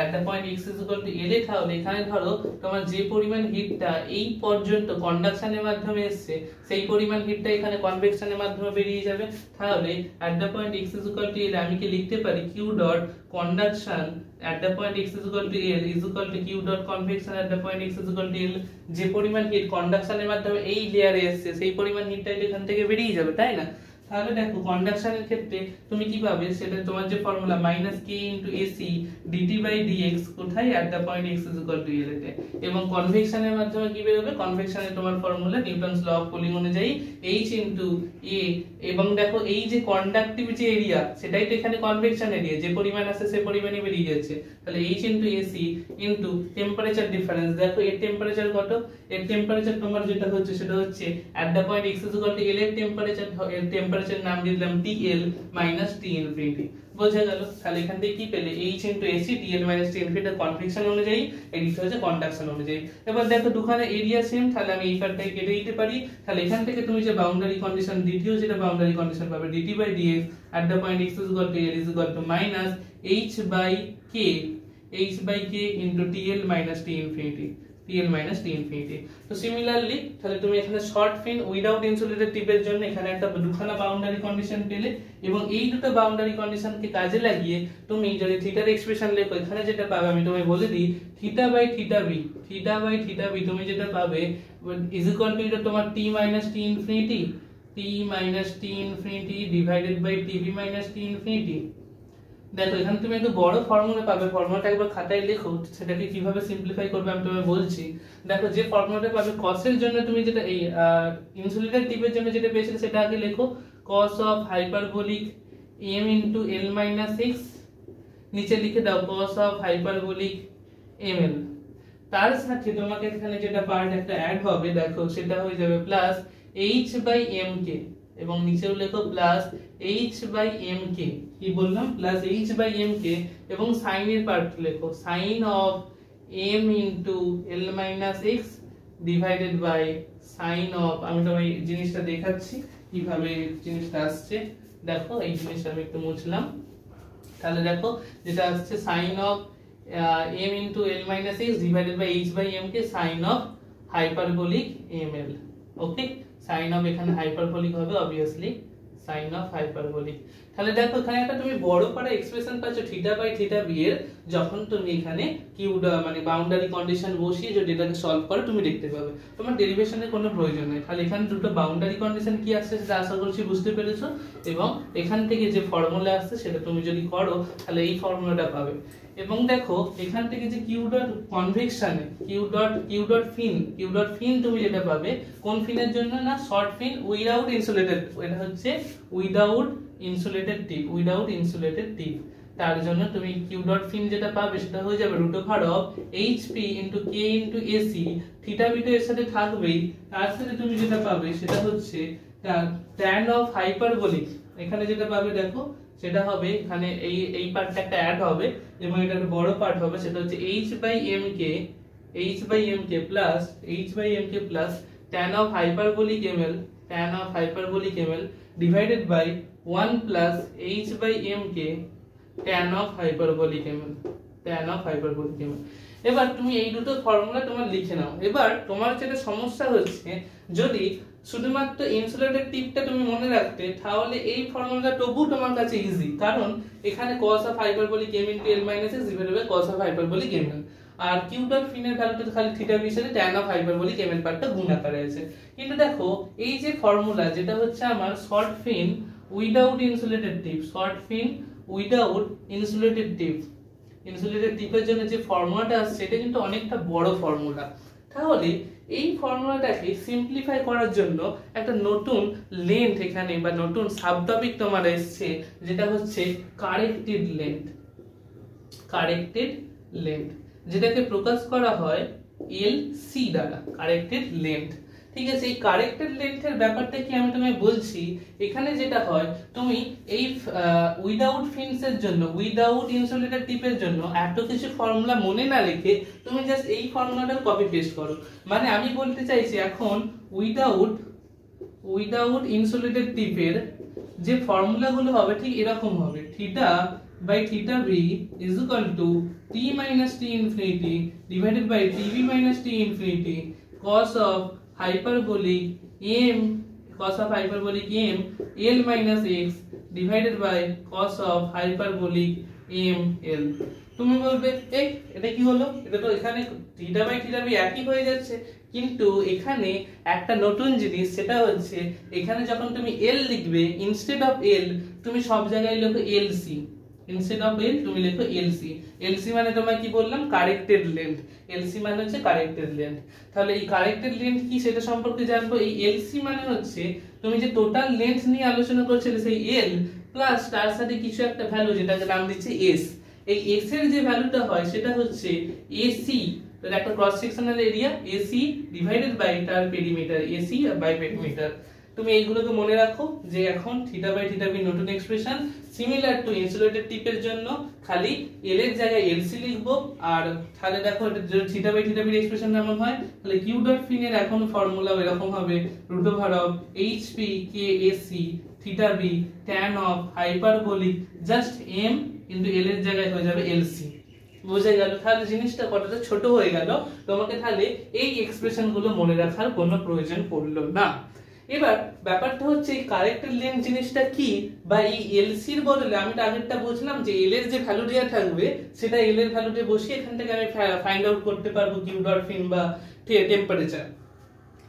এট দ্য পয়েন্ট x = l এ, তাহলে এখানে ধরো তোমার যে পরিমাণ হিটটা এই পর্যন্ত কন্ডাকশনের মাধ্যমে এসেছে সেই পরিমাণ হিটটা এখানে কনভেকশনের মাধ্যমে বেরিয়ে যাবে। তাহলে এট দ্য পয়েন্ট x = l আমি কি লিখতে পারি q dot conduction at the point x = l q dot convection at the point x = l, যে পরিমাণ হিট কন্ডাকশনের মাধ্যমে এই লেয়ারে এসেছে সেই পরিমাণ হিটটা এখান থেকে বেরিয়ে যাবে, তাই না? তাহলে দেখো কন্ডাকশনের ক্ষেত্রে তুমি কি পাবে, সেটা তোমার যে ফর্মুলা -k * ac dt/dx কোথায় এট দ্য পয়েন্ট x = l তে, এবং কনভেকশনের মাধ্যমে কি বের হবে, কনভেকশনে তোমার formula Newton's law of cooling অনুযায়ী h * a, এবং দেখো এই যে কন্ডাক্টিভ যে এরিয়া সেটাই তো এখানে কনভেকশন এরিয়া, যে পরিমাণ আছে সেই পরিমাণই বেরিয়ে যাচ্ছে, তাহলে h * ac টেম্পারেচার ডিফারেন্স। দেখো এর টেম্পারেচার কত, এর টেম্পারেচার তোমার যেটা হচ্ছে সেটা হচ্ছে এট দ্য পয়েন্ট x = l এর টেম্পারেচার নাম দিলাম TL - T ইনফিনিটি, বোঝা গেল। তাহলে এখান থেকে কি পেলে h * ac dl - t infinity convection অনুযায়ী, এদিকটা হচ্ছে কন্ডাকশন অনুযায়ী। এবার দেখো দুখানে এরিয়া সেম, তাহলে আমি এই পার্টটাকে কেটে দিতে পারি। তাহলে এখান থেকে তুমি যে বাউন্ডারি কন্ডিশন দ্বিতীয় যেটা বাউন্ডারি কন্ডিশন পাবে dt/dx at the point x = l - h/k into tl - t infinity, tl - t infinity। তো সিমিলারলি তাহলে তুমি এখানে শর্ট ফিন উইদাউট ইনসুলেটেড টিপের জন্য এখানে একটা দুখানা বাউন্ডারি কন্ডিশন পেলে, এবং এই দুটো বাউন্ডারি কন্ডিশনকে কাজে লাগিয়ে তুমি যদি থিটার এক্সপ্রেশন লেখো, এখানে যেটা পাবে আমি তোমায় বলে দিই, θ/θb তুমি যেটা পাবে ইজ ইকুয়াল টু এটা তোমার t - t infinity, t - t infinity divided by tb - t infinity। দেখো এখানে তুমি একটু বড় ফর্মুলা পাবে, ফর্মুলাটা একবার খাতায় লেখো, সেটাকে কিভাবে সিম্পলিফাই করবে আমি তোমায় বলছি। দেখো যে ফর্মুলাটা পাবে cos এর জন্য, তুমি যেটা এই ইনসুলেটেড টিপের জন্য যেটা পেয়েছিলে সেটা আগে লেখো, cos of hyperbolic m into l minus x, নিচে লিখে দাও cos of hyperbolic ml। তার সাথে তোমাকে এখানে যেটা পার্ট একটা অ্যাড হবে, দেখো সেটা হয়ে যাবে প্লাস h/mk, এবং নিচেও লেখো প্লাস h/mk। কি বললাম? প্লাস h/mk, এবং সাইন এর পার্ট লেখো sin of m into l minus x divided by sin of, আমি তোমায় এই জিনিসটা দেখাচ্ছি কিভাবে জিনিসটা আসছে। দেখো এই জিনিসটা আমি একটু মুছলাম। তাহলে দেখো যেটা আসছে sin of m into l minus x divided by h/mk sin of hyperbolic ml। Okay, sin of এখানে হাইপারবোলিক হবে obviously, sin of hyperbolic। তাহলে দেখো এখানে একটা তুমি বড় পারা এক্সপ্রেশন পাচ্ছ θ/θb এর, যখন তুমি এখানে কিউড মানে বাউন্ডারি কন্ডিশন বসিয়ে যদি এটাকে সলভ করো তুমি দেখতে পাবে, তোমার ডেরিভেশনের কোনো প্রয়োজন নেই। তাহলে এখানে দুটো বাউন্ডারি কন্ডিশন কি আসছে সেটা আশা করছি বুঝতে পেরেছো, এবং এখান থেকে যে ফর্মুলা আসছে সেটা তুমি যদি করো তাহলে এই ফর্মুলাটা পাবে। এবং দেখো এখান থেকে যে কিউ ডট কনভেকশনে কিউ ডট ফিন তুমি যেটা পাবে কোন ফিনের জন্য না, শর্ট ফিন উইদাউট ইনসুলেটেড, এটা হচ্ছে উইদাউট ইনসুলেটেড টিপ। তার জন্য তুমি কিউ ডট ফিন যেটা পাবে সেটা হয়ে যাবে √hp * k * ac, theta beta এর সাথে থাকবেই, তার সাথে তুমি যেটা পাবে সেটা হচ্ছে tan of hyperbolic, এখানে যেটা পাবে দেখো সেটা হবে এখানে এই পার্টটা একটা অ্যাড হবে, এবং এটা একটা বড় পার্ট হবে, সেটা হচ্ছে h/mk plus tan of hyperbolic ml divided by 1 plus h/mk tan of hyperbolic ml। এবার তুমি এই দুটো ফর্মুলা তোমার লিখে নাও। এবার তোমার যেটা সমস্যা হচ্ছে, যদি শুধুমাত্র ইনসুলেটেড টিপটা তুমি মনে রাখতে, তাহলে এই ফর্মুলাটা তবু তোমার কাছে ইজি, কারণ এখানে cos of hyperbolic m into l minus x divided by cos of hyperbolic ml, আর কিউ ডট ফিনের ভ্যালুটা খালি থিটা বি সাথে tan of hyperbolic ml পার্টটা গুণ আকারে আছে। কিন্তু দেখো এই যে ফর্মুলা যেটা হচ্ছে আমার শর্ট ফিন উইদাউট ইনসুলেটেড টিপ, ইনসুলেটেড টিপের জন্য যে ফর্মুলাটা আসছে সেটা কিন্তু অনেকটা বড় ফর্মুলা। তাহলে এই ফর্মুলাটাকে সিম্পলিফাই করার জন্য একটা নতুন লেন্থ এখানে বা নতুন সাবটপিক তোমার এসেছে, যেটা হচ্ছে কারেক্টেড লেন্থ, যেটাকে প্রকাশ করা হয় LC দ্বারা, কারেক্টেড লেন্থ। ঠিক আছে, এই কারেক্টেড লেন্থের ব্যাপারটা কি আমি তোমায় বলছি। এখানে যেটা হয়, তুমি এই উইদাউট ফিনস এর জন্য, উইদাউট ইনসুলেটেড টিপের জন্য এত কিছু ফর্মুলা মনে না রেখে তুমি জাস্ট এই ফর্মুলাটা কপি পেস্ট করো। মানে আমি বলতে চাইছি এখন উইদাউট ইনসুলেটেড টিপের যে ফর্মুলাগুলো হবে ঠিক এরকম হবে, θ/θb is equal to t minus t infinity divided by tb minus t infinity cos of hyperbolic m l minus x divided by cos of hyperbolic m l। তুমি বলবে এই এটা কি হলো, এটা তো এখানে θ/θb একই হয়ে যাচ্ছে, কিন্তু এখানে একটা নতুন জিনিস, সেটা হচ্ছে এখানে যখন তুমি l লিখবে, ইনস্টেড অফ l তুমি সব জায়গায় লেখো lc, ইনস্টেড অফ l তুমি লেখো lc মানে তোমায় কি বললাম, কারেক্টেড লেন্থ। lc মানে হচ্ছে কারেক্টেড লেন্থ। তাহলে এই কারেক্টেড লেন্থ কি সেটা সম্পর্কে জানবো। এই lc মানে হচ্ছে তুমি যে টোটাল লেন্থ নিয়ে আলোচনা করছিলে সেই l প্লাস তার সাথে কিছু একটা ভ্যালু যেটাকে নাম দিচ্ছে s। এই s এর যে ভ্যালুটা হয় সেটা হচ্ছে ac, তার একটা cross sectional area ac divided by তার পেরিমিটার, ac বাই পেরিমিটার। তো তুমি এইগুলোকে মনে রাখো যে এখন থিটা বাই থিটা বি নতুন এক্সপ্রেশন সিমিলার টু ইনসুলেটেড টিপের জন্য খালি এল এর জায়গায় এলসি লিখবো। আর তাহলে দেখো থিটা বাই থিটা বির এক্সপ্রেশন কেমন হয়, তাহলে কিউ ডট ফিন এর এখন ফর্মুলা এরকম হবে root over of HP K AC theta B tan of hyperbolic just M into L এর জায়গায় হয়ে যাবে এলসি। বুঝে গেল? তাহলে জিনিসটা কতটা ছোট হয়ে গেল, তোমাকে তাহলে এই এক্সপ্রেশন গুলো মনে রাখার কোনো প্রয়োজন পড়লো না। এবার ব্যাপারটা হচ্ছে এই কারেক্টেড লেন্থ জিনিসটা কি, বা এই এলসি এর বদলে আমি আগেরটা বুঝলাম যে এল এর যে ভ্যালু দেওয়া থাকবে সেটা এল এর ভ্যালুতে বসিয়ে এখান থেকে আমি ফাইন্ড আউট করতে পারবো কিউ ডট ফিন বা টেম্পারেচার।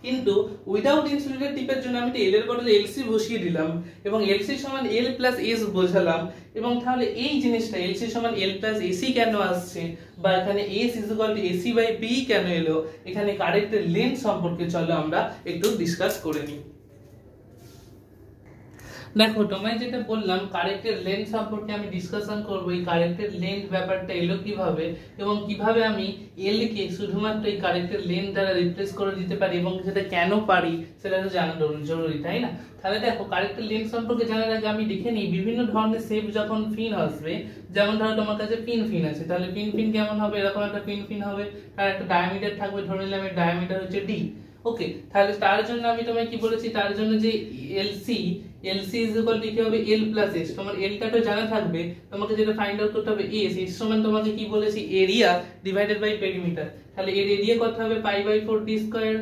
কিন্তু উইদাউট ইনসুলেটেড টিপের জন্য আমি এল এর বদলে এলসি বসিয়ে দিলাম এবং এলসি সমান এল প্লাস এস বোঝালাম, এবং তাহলে এই জিনিসটা এলসি সমান এল প্লাস এসি কেন আসছে, বা এখানে S is equal to AC by P কেন এলো, এখানে কারেক্টেড লেন্থ সম্পর্কে চলো আমরা একটু ডিসকাস করে নিই। দেখো তোমায় যেটা বললাম কারেক্টেড লেন্থ সম্পর্কে আমি ডিসকাশন করব। এই কারেক্টেড লেন্থ ব্যাপারটা এলো কিভাবে এবং কিভাবে আমি এল কে শুধুমাত্র এই কারেক্টেড লেন্থ দ্বারা রিপ্লেস করে দিতে পারি এবং সেটা কেন পারি সেটা তো জানা জরুরি, তাই না? তাহলে দেখো কারেক্টেড লেন্থ সম্পর্কে জানার আগে আমি দেখে নিই বিভিন্ন ধরনের শেপ যখন ফিন আসবে, যেমন ধরো তোমার কাছে ফিন আছে, তাহলে ফিন কেমন হবে, এরকম একটা ফিন হবে, তার একটা ডায়ামিটার থাকবে, ধরে নিলাম এর ডায়ামিটার হচ্ছে ডি। ওকে, তাহলে তার জন্য আমি তোমায় কি বলেছি, তার জন্য যে এলসি ইজ ইকুয়াল টু কি হবে এল প্লাস এস, তোমার এলটা তো জানা থাকবে, তোমাকে যেটা ফাইন্ড আউট করতে হবে এস সমান তোমাকে কি বলেছি এরিয়া ডিভাইডেড বাই পেরিমিটার। তাহলে এর এরিয়া কত হবে pi by 4 D square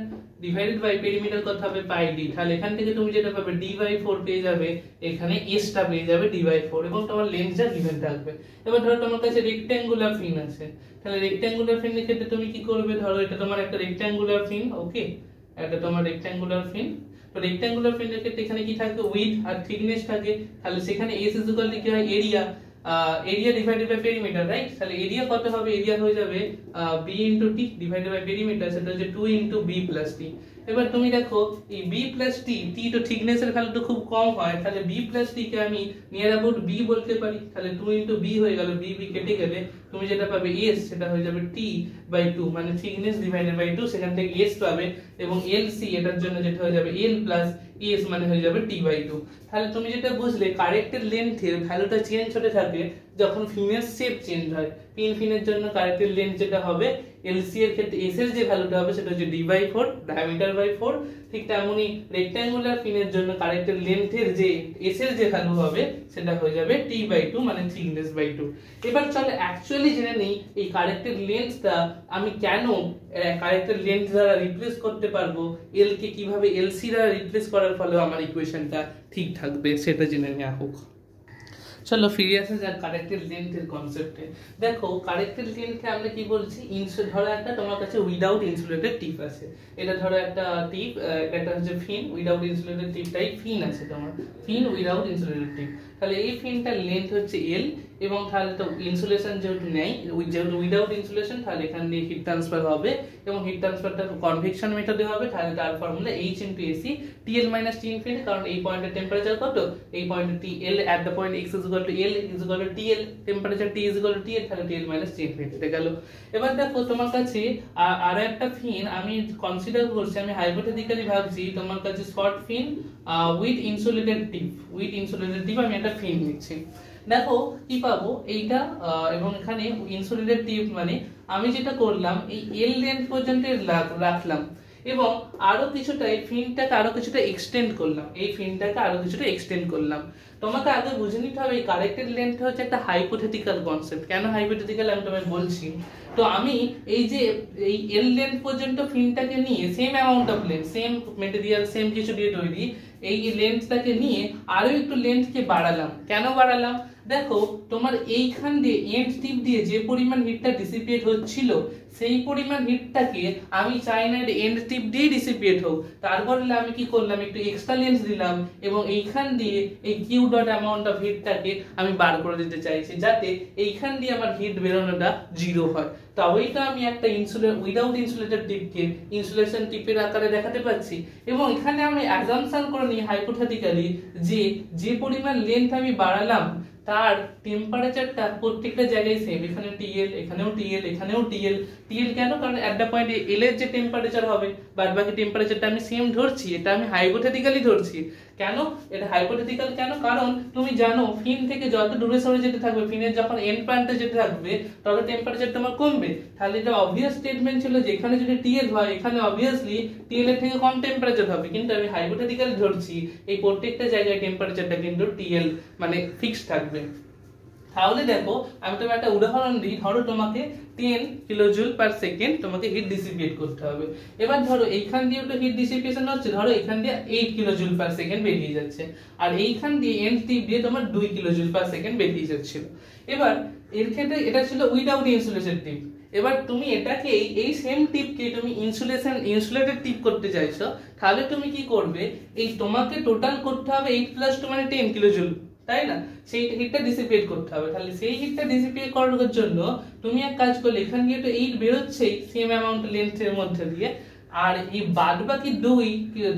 divided by perimeter কত হবে পাই ডি। তাহলে এখান থেকে তুমি যেটা পাবে ডি বাই 4 পেয়ে যাবে, এখানে এস টা পেয়ে যাবে ডি বাই 4 এবং তোমার লেন্থটা গিভেন থাকবে। এবার ধরো তোমার কাছে রেক্ট্যাঙ্গুলার ফিন আছে, তাহলে রেক্ট্যাঙ্গুলার ফিনের ক্ষেত্রে তুমি কি করবে, ধরো এটা তোমার একটা রেক্ট্যাঙ্গুলার ফিন, ওকে এটা তোমার রেক্ট্যাঙ্গুলার ফিন। তো রেক্ট্যাঙ্গুলার ফিনের ক্ষেত্রে এখানে কি থাকে উইডথ আর থিকনেস থাকে, তাহলে সেখানে এস ইজ ইকুয়াল টু কি হয় area divided by perimeter, right? তাহলে এরিয়া কত হবে, এরিয়া হয়ে যাবে B into T divided by perimeter, সেটা হচ্ছে 2 ইনটু বি প্লাস টি। এবার তুমি দেখো এই বি প্লাস টি, টি তো থিকনেসের ভ্যালু তো খুব কম হয়, তাহলে বি প্লাস টি কে আমি নিয়ার অ্যাবাউট বি বলতে পারি, তাহলে 2 ইনটু বি হয়ে গেল, বি কেটে গেলে তুমি যেটা পাবে এস সেটা হয়ে যাবে টি বাই 2 মানে থিকনেস ডিভাইডেড বাই 2, সেখান থেকে এস পাবে এবং এলসি এটার জন্য যেটা হয়ে যাবে এল প্লাস এস মানে হয়ে যাবে টি বাই 2। তাহলে তুমি যেটা বুঝলে কারেক্টেড লেন্থের ভ্যালুটা চেঞ্জ হতে থাকে যখন ফিনের শেপ চেঞ্জ হয়। ফিনের জন্য কারেক্টেড লেন্থ যেটা হবে এলসি এর ক্ষেত্রে এস এর যে ভ্যালুটা হবে সেটা হচ্ছে ডি বাই 4 ডায়ামিটার বাই 4, ঠিক তেমনি রেক্ট্যাঙ্গুলার ফিনের জন্য কারেক্টেড লেন্থের যে এস এর যে ভ্যালু হবে সেটা হয়ে যাবে টি বাই 2 মানে থিকনেস বাই 2। এবার চলো অ্যাকচুয়ালি জেনে নেই এই কারেক্টেড লেন্থটা আমি কেন কারেক্টেড লেন্থ দ্বারা রিপ্লেস করতে পারবো, এল কে কিভাবে এলসি দ্বারা রিপ্লেস করার ফলে আমার ইকুয়েশনটা ঠিক থাকবে সেটা জেনে নেওয়া হোক। চলো ফিরে আসা যাক কারেক্টেড লেন্থের কনসেপ্টে। দেখো কারেক্টেড লেন্থকে আমরা কি বলছি, ধরো একটা তোমার কাছে উইদাউট ইনসুলেটেড টিপ আছে, এটা ধরো একটা টিপ, এটা হচ্ছে ফিন উইদাউট ইনসুলেটেড টিপটাই ফিন আছে তোমার, ফিন উইদাউট ইনসুলেটেড টিপ। তাহলে এই ফিনটার লেন্থ হচ্ছে এল এবং তাহলে তো ইনসুলেশন যেহেতু নেই, যেহেতু উইদাউট ইনসুলেশন, তাহলে এখান দিয়ে হিট ট্রান্সফার হবে এবং হিট ট্রান্সফারটা কনভেকশন মেথডে হবে। তাহলে তার formula H * AC TL - T infinity, কারণ এই পয়েন্টের টেম্পারেচার কত, এই পয়েন্টে TL at the point x = L = TL, temperature T = TL, তাহলে TL - T ইনফিনিটি গেল। এবার দেখো তোমার কাছে আর একটা ফিন আমি কনসিডার করছি, আমি হাইপোথেটিক্যালি ভাবছি তোমার কাছে শর্ট ফিন উইথ ইনসুলেটেড টিপ, আমি একটা ফিন নিচ্ছি। দেখো কি পাবো এইটা এবং এখানে ইনসুলেটেড টিপ, মানে আমি যেটা করলাম এই এল লেন্থ পর্যন্ত রাখলাম এবং আরো কিছুটা এই ফিনটাকে আরো কিছুটা এক্সটেন্ড করলাম, তোমাকে আগে বুঝে নিতে হবে এই কারেক্টেড লেন্থটা হচ্ছে একটা হাইপোথেটিক্যাল কনসেপ্ট। কেন হাইপোথেটিক্যাল আমি তোমায় বলছি। তো আমি এই যে এই এল লেন্থ পর্যন্ত ফিনটাকে নিয়ে same amount of length, same material, same কিছু দিয়ে তৈরি, এই লেন্থটাকে নিয়ে আরো একটু লেন্থকে বাড়ালাম। কেন বাড়ালাম, দেখো তোমার এইখান দিয়ে এন্ড টিপ দিয়ে যে পরিমাণ হিটটা ডিসিপিয়েট হচ্ছিল সেই পরিমাণ হিটটাকে আমি চাই না এন্ড টিপ দিয়ে ডিসিপিয়েট হোক, তারপর আমি কি করলাম একটু এক্সট্রা লেন্থ দিলাম এবং এইখান দিয়ে এই কিউ ডট অ্যামাউন্ট অফ হিটটাকে আমি বার করে দিতে চাইছি যাতে এইখান দিয়ে আমার হিট বেরোনোটা 0 হয়। তবেই তো আমি একটা উইদাউট ইনসুলেটেড টিপকে ইনসুলেশন টিপের আকারে দেখাতে পাচ্ছি। এবং এখানে আমি অ্যাজাম্পশন করে নিই হাইপোথেটিক্যালি যে পরিমাণ লেন্থ আমি বাড়ালাম তার টেম্পারেচারটা প্রত্যেকটা জায়গায় সেম, এখানে টিএল, এখানেও টিএল, এখানেও টিএল। টিএল কেন? কারণ অ্যাট দ্য পয়েন্ট এল এর যে টেম্পারেচার হবে বাদ বাকি টেম্পারেচারটা আমি সেম ধরছি, এটা আমি হাইপোথেটিক্যালি ধরছি। কেন এটা হাইপোথেটিক্যাল? কেন? কারণ তুমি জানো ফিন থেকে যত দূরে সরে যেতে থাকবে, ফিনের যখন এন্ড প্রান্তে যেতে থাকবে তত টেম্পারেচার তোমার কমবে। তাহলে এটা অবভিয়াস স্টেটমেন্ট ছিল যে এখানে যদি টিএল হয় এখানে অবভিয়াসলি টিএল এর থেকে কম টেম্পারেচার হবে, কিন্তু আমি হাইপোথেটিক্যালি ধরছি এই প্রত্যেকটা জায়গায় টেম্পারেচারটা কিন্তু টিএল মানে ফিক্সড থাকবে। তাহলে দেখো আমি তোমাকে একটা উদাহরণ দিই, ধরো তোমাকে 10 কিলোজুল পার সেকেন্ড তোমাকে হিট ডিসিপিয়েট করতে হবে। এবার ধরো এইখান দিয়ে তো হিট ডিসিপিয়েশন হচ্ছে, ধরো এখান দিয়ে 8 কিলোজুল পার সেকেন্ড বেরিয়ে যাচ্ছে, আর এইখান দিয়ে এন্ড টিপ দিয়ে তোমার 2 কিলোজুল পার সেকেন্ড বেরিয়ে যাচ্ছিল। এবার এর ক্ষেত্রে এটা ছিল উইদাউট ইনসুলেশন টিপ। এবার তুমি এটাকে এই সেম টিপকে তুমি ইনসুলেটেড টিপ করতে চাইছো, তাহলে তুমি কি করবে, এই তোমাকে টোটাল করতে হবে 8 + 2 মানে 10 কিলোজুল, তাই না? সেই হিটটা ডিসিপেট করতে হবে। তাহলে সেই হিটটা ডিসিপেট করার জন্য তুমি এক কাজ করলে, এখান দিয়ে তো 8 বেরোচ্ছেই সেম অ্যামাউন্ট লেন্থের মধ্যে দিয়ে, আর এই বাদ বাকি 2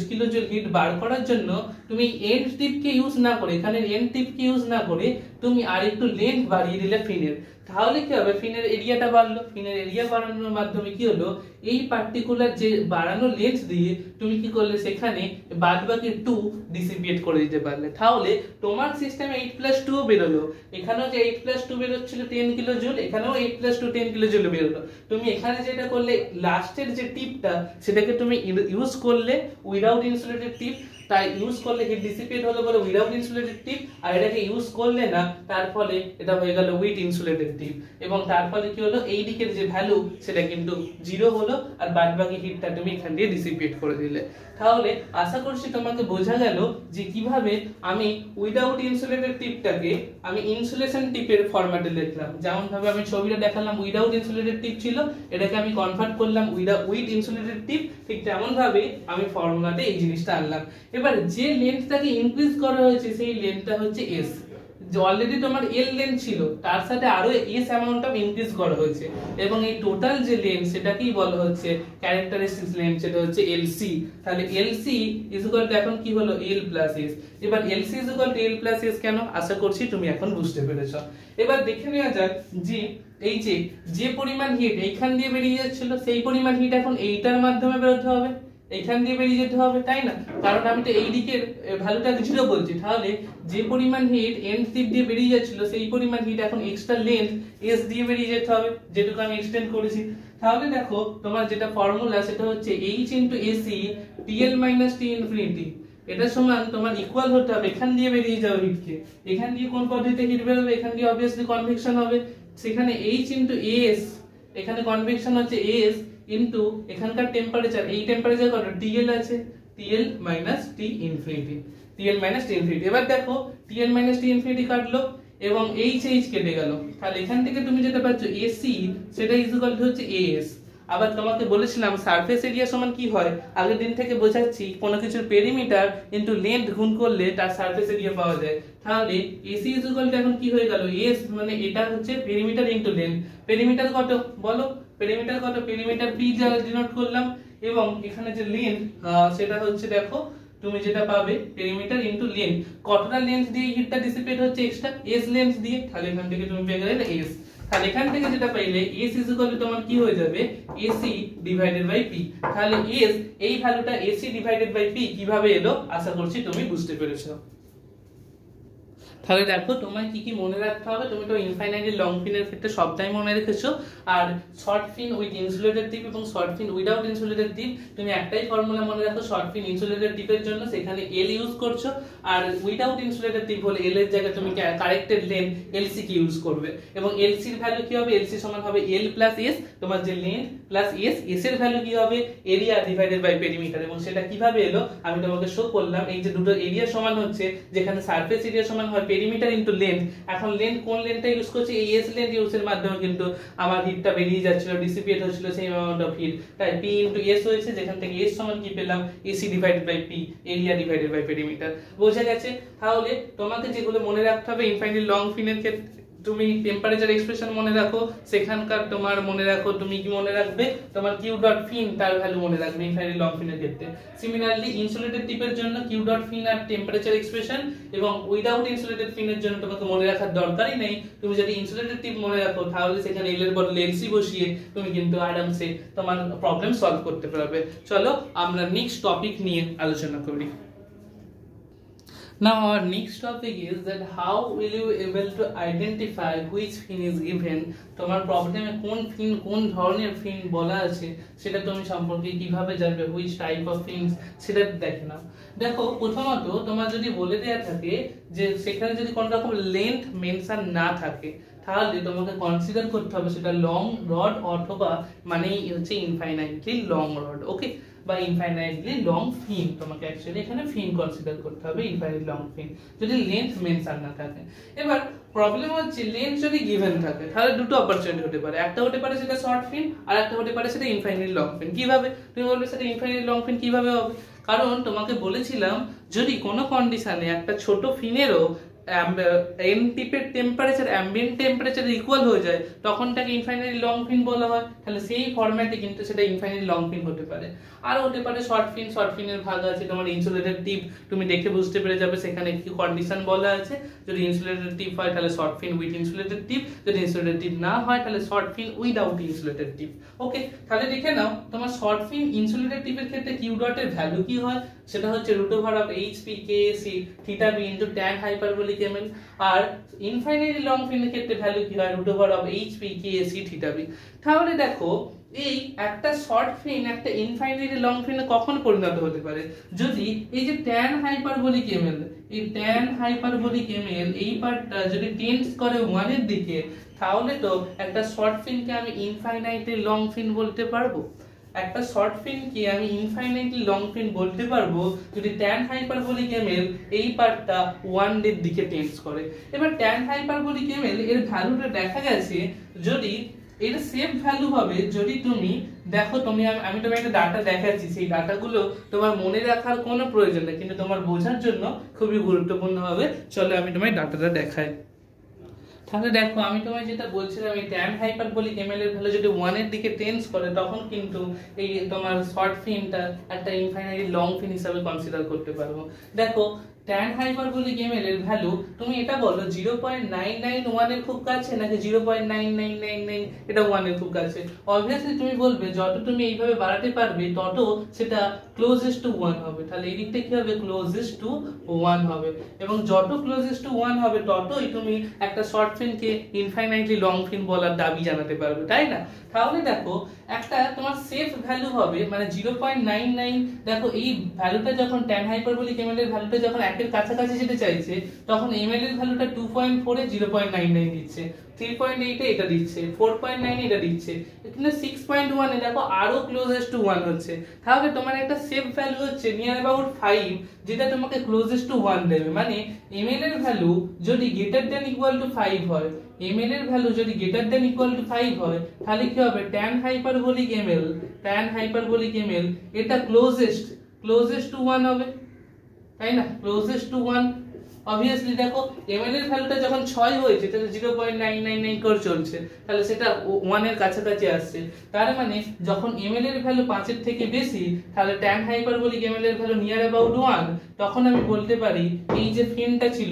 কিলোজুল হিট বার করার জন্য তুমি এন্ড টিপকে ইউজ না করে, এখানে এন্ড টিপকে ইউজ না করে তুমি আর একটু লেন্থ বাড়িয়ে দিলে ফিনের। তাহলে কি হবে, ফিনের এরিয়াটা বাড়লো। ফিনের এরিয়া বাড়ানোর মাধ্যমে কি হলো, এই পার্টিকুলার যে বাড়ানো লেন্থ দিয়ে তুমি কি করলে সেখানে বাদ বাকি 2 ডিসিপিয়েট করে দিতে পারলে। তাহলে তোমার সিস্টেমে 8 + 2 বেরোলো, এখানেও যে 8 + 2 বেরোচ্ছিল 10 কিলোজুল, এখানেও 8 + 2 10 কিলোজুল বেরোলো। তুমি এখানে যেটা করলে লাস্টের যে টিপটা সেটাকে তুমি ইউজ করলে উইদাউট ইনসুলেটেড টিপ, তাই ইউজ করলে হিট ডিসিপেট হলো বলে উইদাউট ইনসুলেটেড টিপ, আর এটাকে ইউজ করলে না তার ফলে এটা হয়ে গেল উইথ ইনসুলেটেড টিপ। এবং তার ফলে কি হলো, এই দিকের যে ভ্যালু সেটা কিন্তু 0 হলো, আর বাদবাকি হিটটা তুমি এখান দিয়ে ডিসিপেট করে দিলে। তাহলে আশা করছি তোমাকে বোঝা গেল যে কিভাবে আমি উইদাউট ইনসুলেটেড টিপটাকে আমি ইনসুলেশন টিপের ফরম্যাটে লিখলাম। যেমন ভাবে আমি ছবিটা দেখালাম উইদাউট ইনসুলেটেড টিপ ছিল, এটাকে আমি কনভার্ট করলাম উইথ ইনসুলেটেড টিপ, ঠিক তেমন ভাবে আমি ফর্মুলাতে এই জিনিসটা আনলাম। এবার যে লেন্থটাকে ইনক্রিজ করা হয়েছে সেই লেন্থটা হচ্ছে এস। অলরেডি তোমার এল লেন্থ ছিল, তার সাথে আরো এস অ্যামাউন্ট অফ ইনক্রিজ করা হয়েছে, এবং এই টোটাল যে লেন্থ সেটাকেই বলা হচ্ছে ক্যারেক্টারিস্টিক্স লেন্থ, সেটা হচ্ছে এলসি। তাহলে এলসি ইজ ইকুয়াল টু এখন কি হলো এল প্লাস এস। এবার LC is equal two L plus S কেন, আশা করছি তুমি এখন বুঝতে পেরেছো। এবার দেখে নেওয়া যাক যে এই যে পরিমাণ হিট এইখান দিয়ে বেরিয়ে যাচ্ছিল সেই পরিমাণ হিট এখন এইটার মাধ্যমে বেরোতে হবে, এইখান দিয়ে বেরিয়ে যেতে হবে, তাই না? কারণ আমি তো এই দিকের ভ্যালুটা 0 বলছি। তাহলে যে পরিমাণ হিট এন্ড টিপ দিয়ে বেরিয়ে যাচ্ছিল সেই পরিমাণ হিট এখন এক্সট্রা লেন্থ এস দিয়ে বেরিয়ে যেতে হবে, যেটুকু আমি এক্সটেন্ড করেছি। তাহলে দেখো তোমার যেটা ফর্মুলা সেটা হচ্ছে h * AC TL - T infinity, এটা সমান তোমার ইকুয়াল হতে হবে এখান দিয়ে বেরিয়ে যাওয়া হিটকে। এখান দিয়ে কোন পদ্ধতিতে হিট বেরোবে, এখান দিয়ে অবভিয়াসলি কনভেকশন হবে, সেখানে h * AS, এখানে কনভেকশন হচ্ছে AS ইনটু এখানকার টেম্পারেচার, এই টেম্পারেচার কত TL আছে, TL - T infinity, TL - T infinity. এবার দেখো TL - T ইনফিনিটি কাটলো এবং h কেটে গেল, তাহলে এখান থেকে তুমি যেটা পাচ্ছ AC সেটা ইজ ইকুয়াল টু হচ্ছে AS। আবার তোমাকে বলেছিলাম সারফেস এরিয়া সমান কি হয়, আগের দিন থেকে বোঝাচ্ছি, কোনো কিছুর পেরিমিটার ইনটু লেন্থ গুণ করলে তার সারফেস এরিয়া পাওয়া যায়। তাহলে AC ইজ ইকুয়াল টু এখন কি হয়ে গেল, S মানে এটা হচ্ছে পেরিমিটার ইনটু লেন্থ। পেরিমিটার কত বলো, পেরিমিটার কত, পেরিমিটার P যা ডিনোট করলাম, এবং এখানে যে লেন্থ সেটা হচ্ছে দেখো তুমি যেটা পাবে পেরিমিটার ইনটু লেন্থ, কতটা লেন্থ দিয়ে হিটটা ডিসিপেট হচ্ছে এক্সট্রা S লেন্থ দিয়ে, তাহলে এখান থেকে তুমি পেয়ে গেলে S। তাহলে এখান থেকে যেটা পাইলে S ইজ ইকুয়াল টু তোমার কি হয়ে যাবে AC ডিভাইডেড বাই P। তাহলে S এই ভ্যালুটা AC ডিভাইডেড বাই P কিভাবে এলো আশা করছি তুমি বুঝতে পেরেছো। তাহলে দেখো তোমায় কি কি মনে রাখতে হবে, তুমি তো ইনফাইনাইটলি লং ফিনের ক্ষেত্রে সবটাই মনে রেখেছো, আর শর্ট ফিন উইথ ইনসুলেটেড টিপ এবং শর্ট ফিন উইদাউট ইনসুলেটেড টিপ তুমি একটাই ফর্মুলা মনে রাখো, শর্ট ফিন ইনসুলেটেড টিপের জন্য সেখানে L ইউজ করছো, আর উইদাউট ইনসুলেটেড টিপ হলে L এর জায়গায় তুমি কারেক্টেড লেন্থ LC কে ইউজ করবে, এবং LC এর ভ্যালু কি হবে, LC সমান হবে L প্লাস S, তোমার যে লেন্থ প্লাস S, S এর ভ্যালু কি হবে এরিয়া ডিভাইডেড বাই পেরিমিটার, এবং সেটা কিভাবে এলো আমি তোমাকে শো করলাম। এই যে দুটো এরিয়া সমান হচ্ছে, যেখানে সারফেস এরিয়া সমান হয় পেরিমিটার ইনটু লেন্থ, এখন লেন্থ কোন লেন্থটা ইউজ করছি, এই S লেন্থ ইউজের মাধ্যমে কিন্তু আমার হিটটা বেরিয়ে যাচ্ছিল, ডিসিপেট হচ্ছিল সেই অ্যামাউন্ট অফ হিট, তাই P ইনটু S হয়েছে, যেখান থেকে S সমান কি পেলাম AC divided by P, area divided by perimeter. বোঝা গেছে? তাহলে তোমাকে যেগুলো মনে রাখতে হবে ইনফাইনাইটলি লং ফিনের ক্ষেত্রে তুমি টেম্পারেচার এক্সপ্রেশন মনে রাখো, সেখানকার তোমার মনে রাখো, তুমি কি মনে রাখবে, তোমার কিউ ডট ফিন তার ভ্যালু মনে রাখবে ইনফাইনাইট লং ফিনের ক্ষেত্রে। সিমিলারলি ইনসুলেটেড টিপের জন্য কিউ ডট ফিন আর টেম্পারেচার এক্সপ্রেশন, এবং উইদাউট ইনসুলেটেড ফিনের জন্য তোমাকে মনে রাখার দরকারই নেই। তুমি যদি ইনসুলেটেড টিপ মনে রাখো তাহলে সেখানে এল এর বদলে এলসি বসিয়ে তুমি কিন্তু আরামসে তোমার প্রবলেম সলভ করতে পারবে। চলো আমরা নেক্সট টপিক নিয়ে আলোচনা করি। Now our next topic is that how will you able to identify which fin is given, তোমার প্রবলেমে কোন ফিন কোন ধরনের ফিন বলা আছে সেটা তুমি সম্পর্কে কিভাবে জানবে, which type of fins সেটা দেখে নাও। দেখো প্রথমত তোমার যদি বলে দেয়া থাকে যে সেখানে যদি কোন রকম লেন্থ মেনশন না থাকে তাহলে তোমাকে কনসিডার করতে হবে সেটা লং রড অথবা মানেই হচ্ছে ইনফাইনাইটলি লং রড, ওকে, বা ইনফাইনাইটলি লং ফিন। তোমাকে অ্যাকচুয়ালি এখানে ফিন কনসিডার করতে হবে, ইনফাইনাইট লং ফিন, যদি লেন্থ মেনশন না থাকে। এবার প্রবলেম হচ্ছে লেন্থ যদি গিভেন থাকে তাহলে দুটো অপরচুনিটি হতে পারে, একটা হতে পারে সেটা শর্ট ফিন আর একটা হতে পারে সেটা ইনফাইনাইট লং ফিন। কিভাবে তুমি বলবে সেটা ইনফাইনাইট লং ফিন কিভাবে হবে? কারণ তোমাকে বলেছিলাম যদি কোনো কন্ডিশনে একটা ছোট ফিনেরও এন টিপের টেম্পারেচার অ্যাম্বিয়েন্ট টেম্পারেচার ইকুয়াল হয়ে যায় তখন তাকে ইনফাইনাইট লং ফিন বলা হয়। তাহলে সেই ফরম্যাটে কিন্তু সেটা ইনফাইনাইট লং ফিন হতে পারে। আর হতে পারে শর্ট ফিন, শর্ট ফিনের ভাগ আছে তোমার ইনসুলেটেড টিপ, তুমি দেখে বুঝতে পেরে যাবে সেখানে কি কন্ডিশন বলা আছে। যদি ইনসুলেটেড টিপ হয় তাহলে শর্ট ফিন উইথ ইনসুলেটেড টিপ, যদি ইনসুলেটেড টিপ না হয় তাহলে শর্ট ফিন উইদাউট ইনসুলেটেড টিপ। ওকে, তাহলে দেখে নাও তোমার শর্ট ফিন ইনসুলেটেড টিপের ক্ষেত্রে কিউ ডট এর ভ্যালু কি হয়, সেটা হচ্ছে √(HP(KC) θB * tan hyperbolic ml, আর ইনফাইনাইট লং ফিনের ক্ষেত্রে ভ্যালু কি হয় √(HP(KC) θB। তাহলে দেখো এই একটা শর্ট ফিন একটা ইনফাইনাইট লং ফিনে কখন পরিণত হতে পারে, যদি এই যে tan hyperbolic ml, এই tan hyperbolic ml এই পার্টটা যদি টেন্স করে 1 এর দিকে, তাহলে তো একটা শর্ট ফিনকে আমি ইনফাইনাইটলি লং ফিন বলতে পারবো। একটা শর্ট ফিন কি আমি ইনফাইনাইটলি লং ফিন বলতে পারবো যদি tan hyperbolic ml এই পার্টটা 1 এর দিকে টেন্স করে। এবার tan hyperbolic ml এর ভ্যালুটা দেখা গেছে যদি এর সেম ভ্যালু হবে যদি তুমি দেখো, আমি তোমাকে একটা ডাটা দেখাচ্ছি, সেই ডাটাগুলো তোমার মনে রাখার কোনো প্রয়োজন নেই কিন্তু তোমার বোঝার জন্য খুবই গুরুত্বপূর্ণ হবে। চলো আমি তোমায় ডাটাটা দেখাই। তাহলে দেখো আমি তোমায় যেটা বলছিলাম এই tan hyperbolic ml এর ভ্যালু যদি 1 এর দিকে টেন্স করে তখন কিন্তু এই তোমার শর্ট ফিনটা একটা ইনফাইনাইট লং ফিন হিসেবে কনসিডার করতে পারবো। দেখো tan hyperbolic ml এর ভ্যালু তুমি এটা বলো 0.991 এর খুব কাছে নাকি 0.9999 এটা 1 এর খুব কাছে। অবভিয়াসলি তুমি বলবে যত তুমি এইভাবে বাড়াতে পারবে তত সেটা ক্লোজেস্ট টু 1 হবে। তাহলে এই দিকটা কি হবে, ক্লোজেস্ট টু 1 হবে, এবং যত ক্লোজেস্ট টু 1 হবে ততই তুমি একটা শর্ট ফিনকে ইনফাইনাইটলি লং ফিন বলার দাবি জানাতে পারবে, তাই না? তাহলে দেখো একটা তোমার সেফ ভ্যালু হবে মানে 0.99। দেখো এই ভ্যালুটা যখন tan hyperbolic ml এর ভ্যালুটা যখন 1 এর কাছাকাছি যেতে চাইছে তখন ml এর ভ্যালুটা 2.4 এ 0.99 দিচ্ছে, 3.8 এ এটা দিচ্ছে, 4.9 এ এটা দিচ্ছে, কিন্তু 6.1 এ দেখো আরো ক্লোজেস্ট টু 1 হচ্ছে। তাহলে তোমার একটা সেফ ভ্যালু হচ্ছে নিয়ার অ্যাবাউট 5 যেটা তোমাকে ক্লোজেস্ট টু 1 দেবে। মানে ml এর ভ্যালু যদি গ্রেটার দ্যান ইকুয়াল টু 5 হয়, ml এর ভ্যালু যদি গ্রেটার দ্যান ইকুয়াল টু 5 হয় তাহলে কি হবে tan hyperbolic ml এটা ক্লোজেস্ট টু 1 হবে, তাই না? Closest to 1। অবভিয়াসলি দেখো ml এর ভ্যালুটা যখন 6 হয়েছে তাহলে 0.999 করে চলছে, তাহলে সেটা 1 এর কাছাকাছি আসছে। তার মানে যখন ml এর ভ্যালু 5 এর থেকে বেশি তাহলে tan hyperbolic ml এর ভ্যালু নিয়ার অ্যাবাউট 1, তখন আমি বলতে পারি এই যে ফিনটা ছিল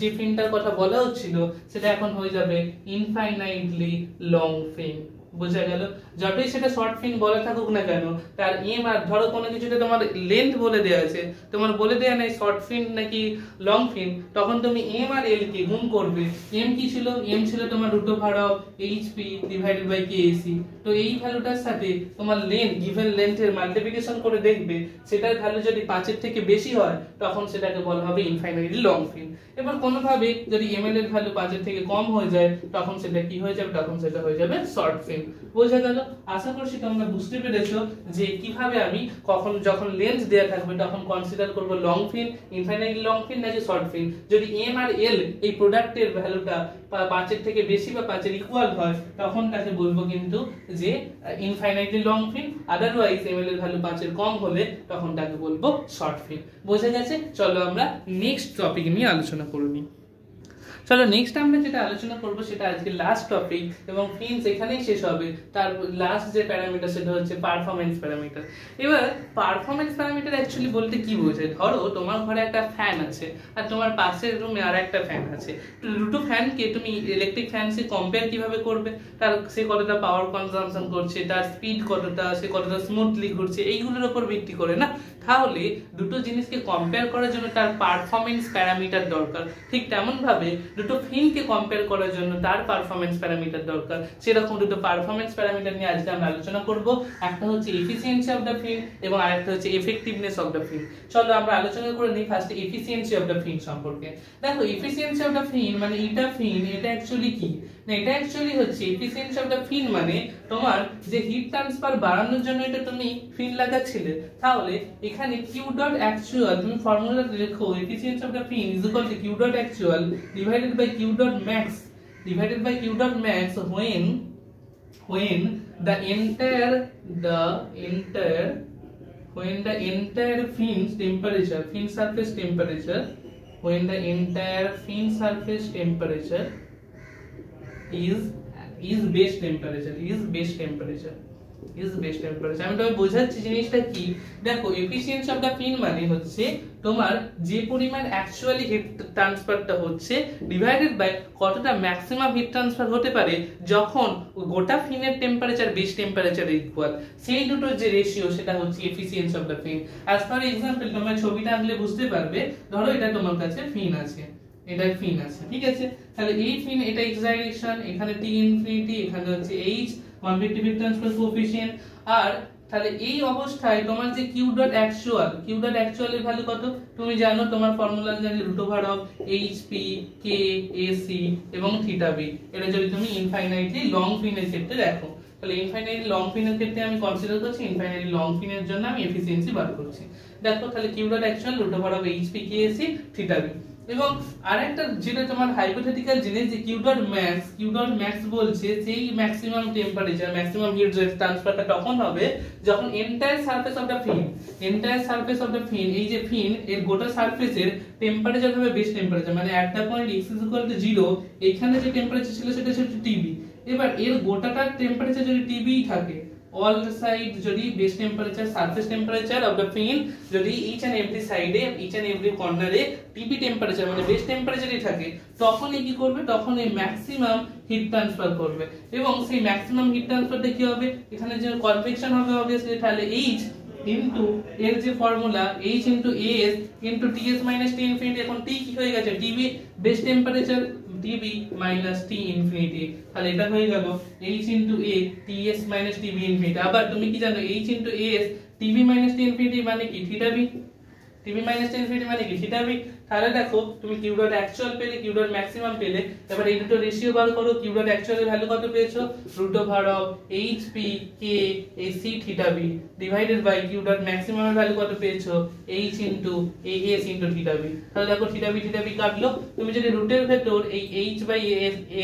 যে ফিনটার কথা বলা হচ্ছিল সেটা এখন হয়ে যাবে ইনফাইনাইটলি লং ফিন। বোঝা গেল? যতই সেটা শর্ট ফিন বলা থাকুক না কেন তার এম আর ধরো কোনো কিছুতে তোমার লেন্থ বলে দেয়া আছে, তোমার বলে দেয়া নাই শর্ট ফিন নাকি লং ফিন, তখন তুমি এম আর এল কে গুণ করবে। এম কি ছিল? এম ছিল তোমার √(HP)/KC। তো এই ভ্যালুটার সাথে তোমার লেন্থ গিভেন লেন্থের মাল্টিপ্লিকেশন করে দেখবে, সেটার ভ্যালু যদি 5 এর থেকে বেশি হয় তখন সেটাকে বলা হবে ইনফাইনাইটলি লং ফিন। এবার কোনোভাবে যদি ml এর ভ্যালু 5 এর থেকে কম হয়ে যায় তখন সেটা কি হয়ে যাবে, তখন সেটা হয়ে যাবে শর্ট ফিন। বোঝা গেল? আশা করছি তোমরা বুঝতে পেরেছো যে কিভাবে আমি যখন লেন্থ দেয়া থাকবে তখন কনসিডার করব long fin, infinitely long fin নাকি শর্ট ফিন। যদি m আর l এই প্রোডাক্টের ভ্যালুটা 5 এর থেকে বেশি বা 5 এর ইকুয়াল হয় তখন তাকে বলবো কিন্তু যে infinitely long fin, otherwise ml এর ভ্যালু 5 এর কম হলে তখন তাকে বলবো শর্ট ফিন। বোঝা গেছে? চলো আমরা নেক্সট টপিক নিয়ে আলোচনা করে নিই। চলো নেক্সট আমরা যেটা আলোচনা করব সেটা আজকে লাস্ট টপিক, এবং ফিনস এখানেই শেষ হবে। তার লাস্ট যে প্যারামিটার সেটা হচ্ছে পারফরম্যান্স প্যারামিটার। এবার পারফরম্যান্স প্যারামিটার অ্যাকচুয়ালি বলতে কি বোঝায়? ধরো তোমার ঘরে একটা ফ্যান আছে আর তোমার পাশের রুমে আর একটা ফ্যান আছে, দুটো ফ্যানকে তুমি ইলেকট্রিক ফ্যানসে কম্পেয়ার কিভাবে করবে? তার সে কতটা পাওয়ার কনজাম্পশন করছে, তার স্পিড কতটা, সে কতটা স্মুথলি ঘুরছে, এইগুলোর উপর ভিত্তি করে না। তাহলে দুটো জিনিসকে কম্পেয়ার করার জন্য তার পারফরম্যান্স প্যারামিটার দরকার। ঠিক তেমন ভাবে দুটো ফিনকে কম্পেয়ার করার জন্য তার পারফরম্যান্স প্যারামিটার দরকার। সেরকম দুটো পারফরম্যান্স প্যারামিটার নিয়ে আজকে আমরা আলোচনা করব। একটা হচ্ছে এফিসিয়েন্সি অফ দ্য ফিন এবং আরেকটা হচ্ছে এফেক্টিভনেস অফ দ্য ফিন। চলো আমরা আলোচনা করে নিই ফার্স্ট এফিসিয়েন্সি অফ দ্য ফিন সম্পর্কে। দেখো এফিসিয়েন্সি অফ দ্য ফিন মানে এটা ফিন, এটা অ্যাকচুয়ালি কি না, এটা অ্যাকচুয়ালি হচ্ছে এফিসিয়েন্সি অফ দ্য ফিন মানে তোমার যে হিট ট্রান্সফার বাড়ানোর জন্য এটা তুমি ফিন লাগাচ্ছিলে। তাহলে এখানে কিউ ডট অ্যাকচুয়াল, তুমি ফর্মুলাটা লেখো, efficiency of the fin is equal to Q dot actual divided by Q dot max when the entire fin surface temperature is base temperature. আমি তোমায় বোঝাচ্ছি জিনিসটা কি। দেখো এফিসিয়েন্সি অফ দা ফিন মানে হচ্ছে তোমার যে পরিমাণ অ্যাকচুয়ালি হিট ট্রান্সফারটা হচ্ছে ডিভাইডেড বাই কতটা ম্যাক্সিমাম হিট ট্রান্সফার হতে পারে যখন গোটা ফিনের টেম্পারেচার বেস টেম্পারেচার ইকুয়াল। সেই দুটোর যে রেশিও সেটা হচ্ছে efficiency of the fin. As for example তোমরা ছবিটা আঁকলে বুঝতে পারবে। ধরো এটা তোমার কাছে ফিন আছে, এটা ফিন আছে, ঠিক আছে? তাহলে এই ফিন, এটা এক্সাইটেশন, এখানে টি ইনফিনিটি, এখানে হচ্ছে এইচ 150 হিট ট্রান্সফার কোএফিশিয়েন্ট। আর তাহলে এই অবস্থায় তোমার যে কিউ ডট অ্যাকচুয়াল এর ভ্যালু কত তুমি জানো, তোমার ফর্মুলা জানি √of hp k ac এবং থিটা b। এটা যদি তুমি ইনফাইনাইটলি লং ফিনের ক্ষেত্রে দেখো, তাহলে ইনফাইনাইটলি লং ফিনের ক্ষেত্রে আমি কনসিডার করছি, ইনফাইনাইটলি লং ফিনের জন্য আমি এফিসিয়েন্সি বার করছি। দেখো তাহলে Q dot actual √of hp k ac থিটা b। এবং আরেকটা যেটা তোমার হাইপোথেটিক্যাল জিনিস যে কিউ ডট ম্যাক্স বলছে সেই ম্যাক্সিমাম টেম্পারেচার, ম্যাক্সিমাম হিট ট্রান্সফারটা তখন হবে যখন এন্টায়ার সারফেস অফ দা ফিন, এই যে ফিন এর গোটা সারফেসের টেম্পারেচার হবে বেস টেম্পারেচার, মানে এট দা পয়েন্ট x = 0 এখানে যে টেম্পারেচার ছিল সেটা হচ্ছে টিবি। এবার এর গোটাটার টেম্পারেচার যদি টিবি থাকে, all the side যদি base temperature, surface temperature of the fin যদি each and every side A, each and every corner A TB temperature মানে base temperature ই থাকে, তখন কি করবে? তখন এই ম্যাক্সিমাম হিট ট্রান্সফার করবে। এবং সেই ম্যাক্সিমাম হিট ট্রান্সফারটা কি হবে? এখানে যে কনভেকশন হবে অবভিয়াসলি, তাহলে H ইনটু এর যে formula H into AS into TS minus T infinity, এখন T কি হয়ে গেছে? TB base temperature TB minus T infinity, তাহলে এটা হয়ে গেল H into A TS minus TB infinity. আবার তুমি কি জানো H into AS TB minus T infinity মানে কি? Theta B। TB minus T infinity মানে কি? Theta B। তাহলে দেখো তুমি কিউ ডট অ্যাকচুয়াল পেলে, কিউ ডট ম্যাক্সিমাম পেলে। এবার এই দুটো রেশিও বার করো। কিউ ডট অ্যাকচুয়াল এর ভ্যালু কত পেয়েছো? √of hp k ac থিটা b divided by Q dot maximum এর ভ্যালু কত পেয়েছো? h into as into theta b। তাহলে দেখো থিটা b কাটলো। তুমি যদি রুটের ভেতর এই h বাই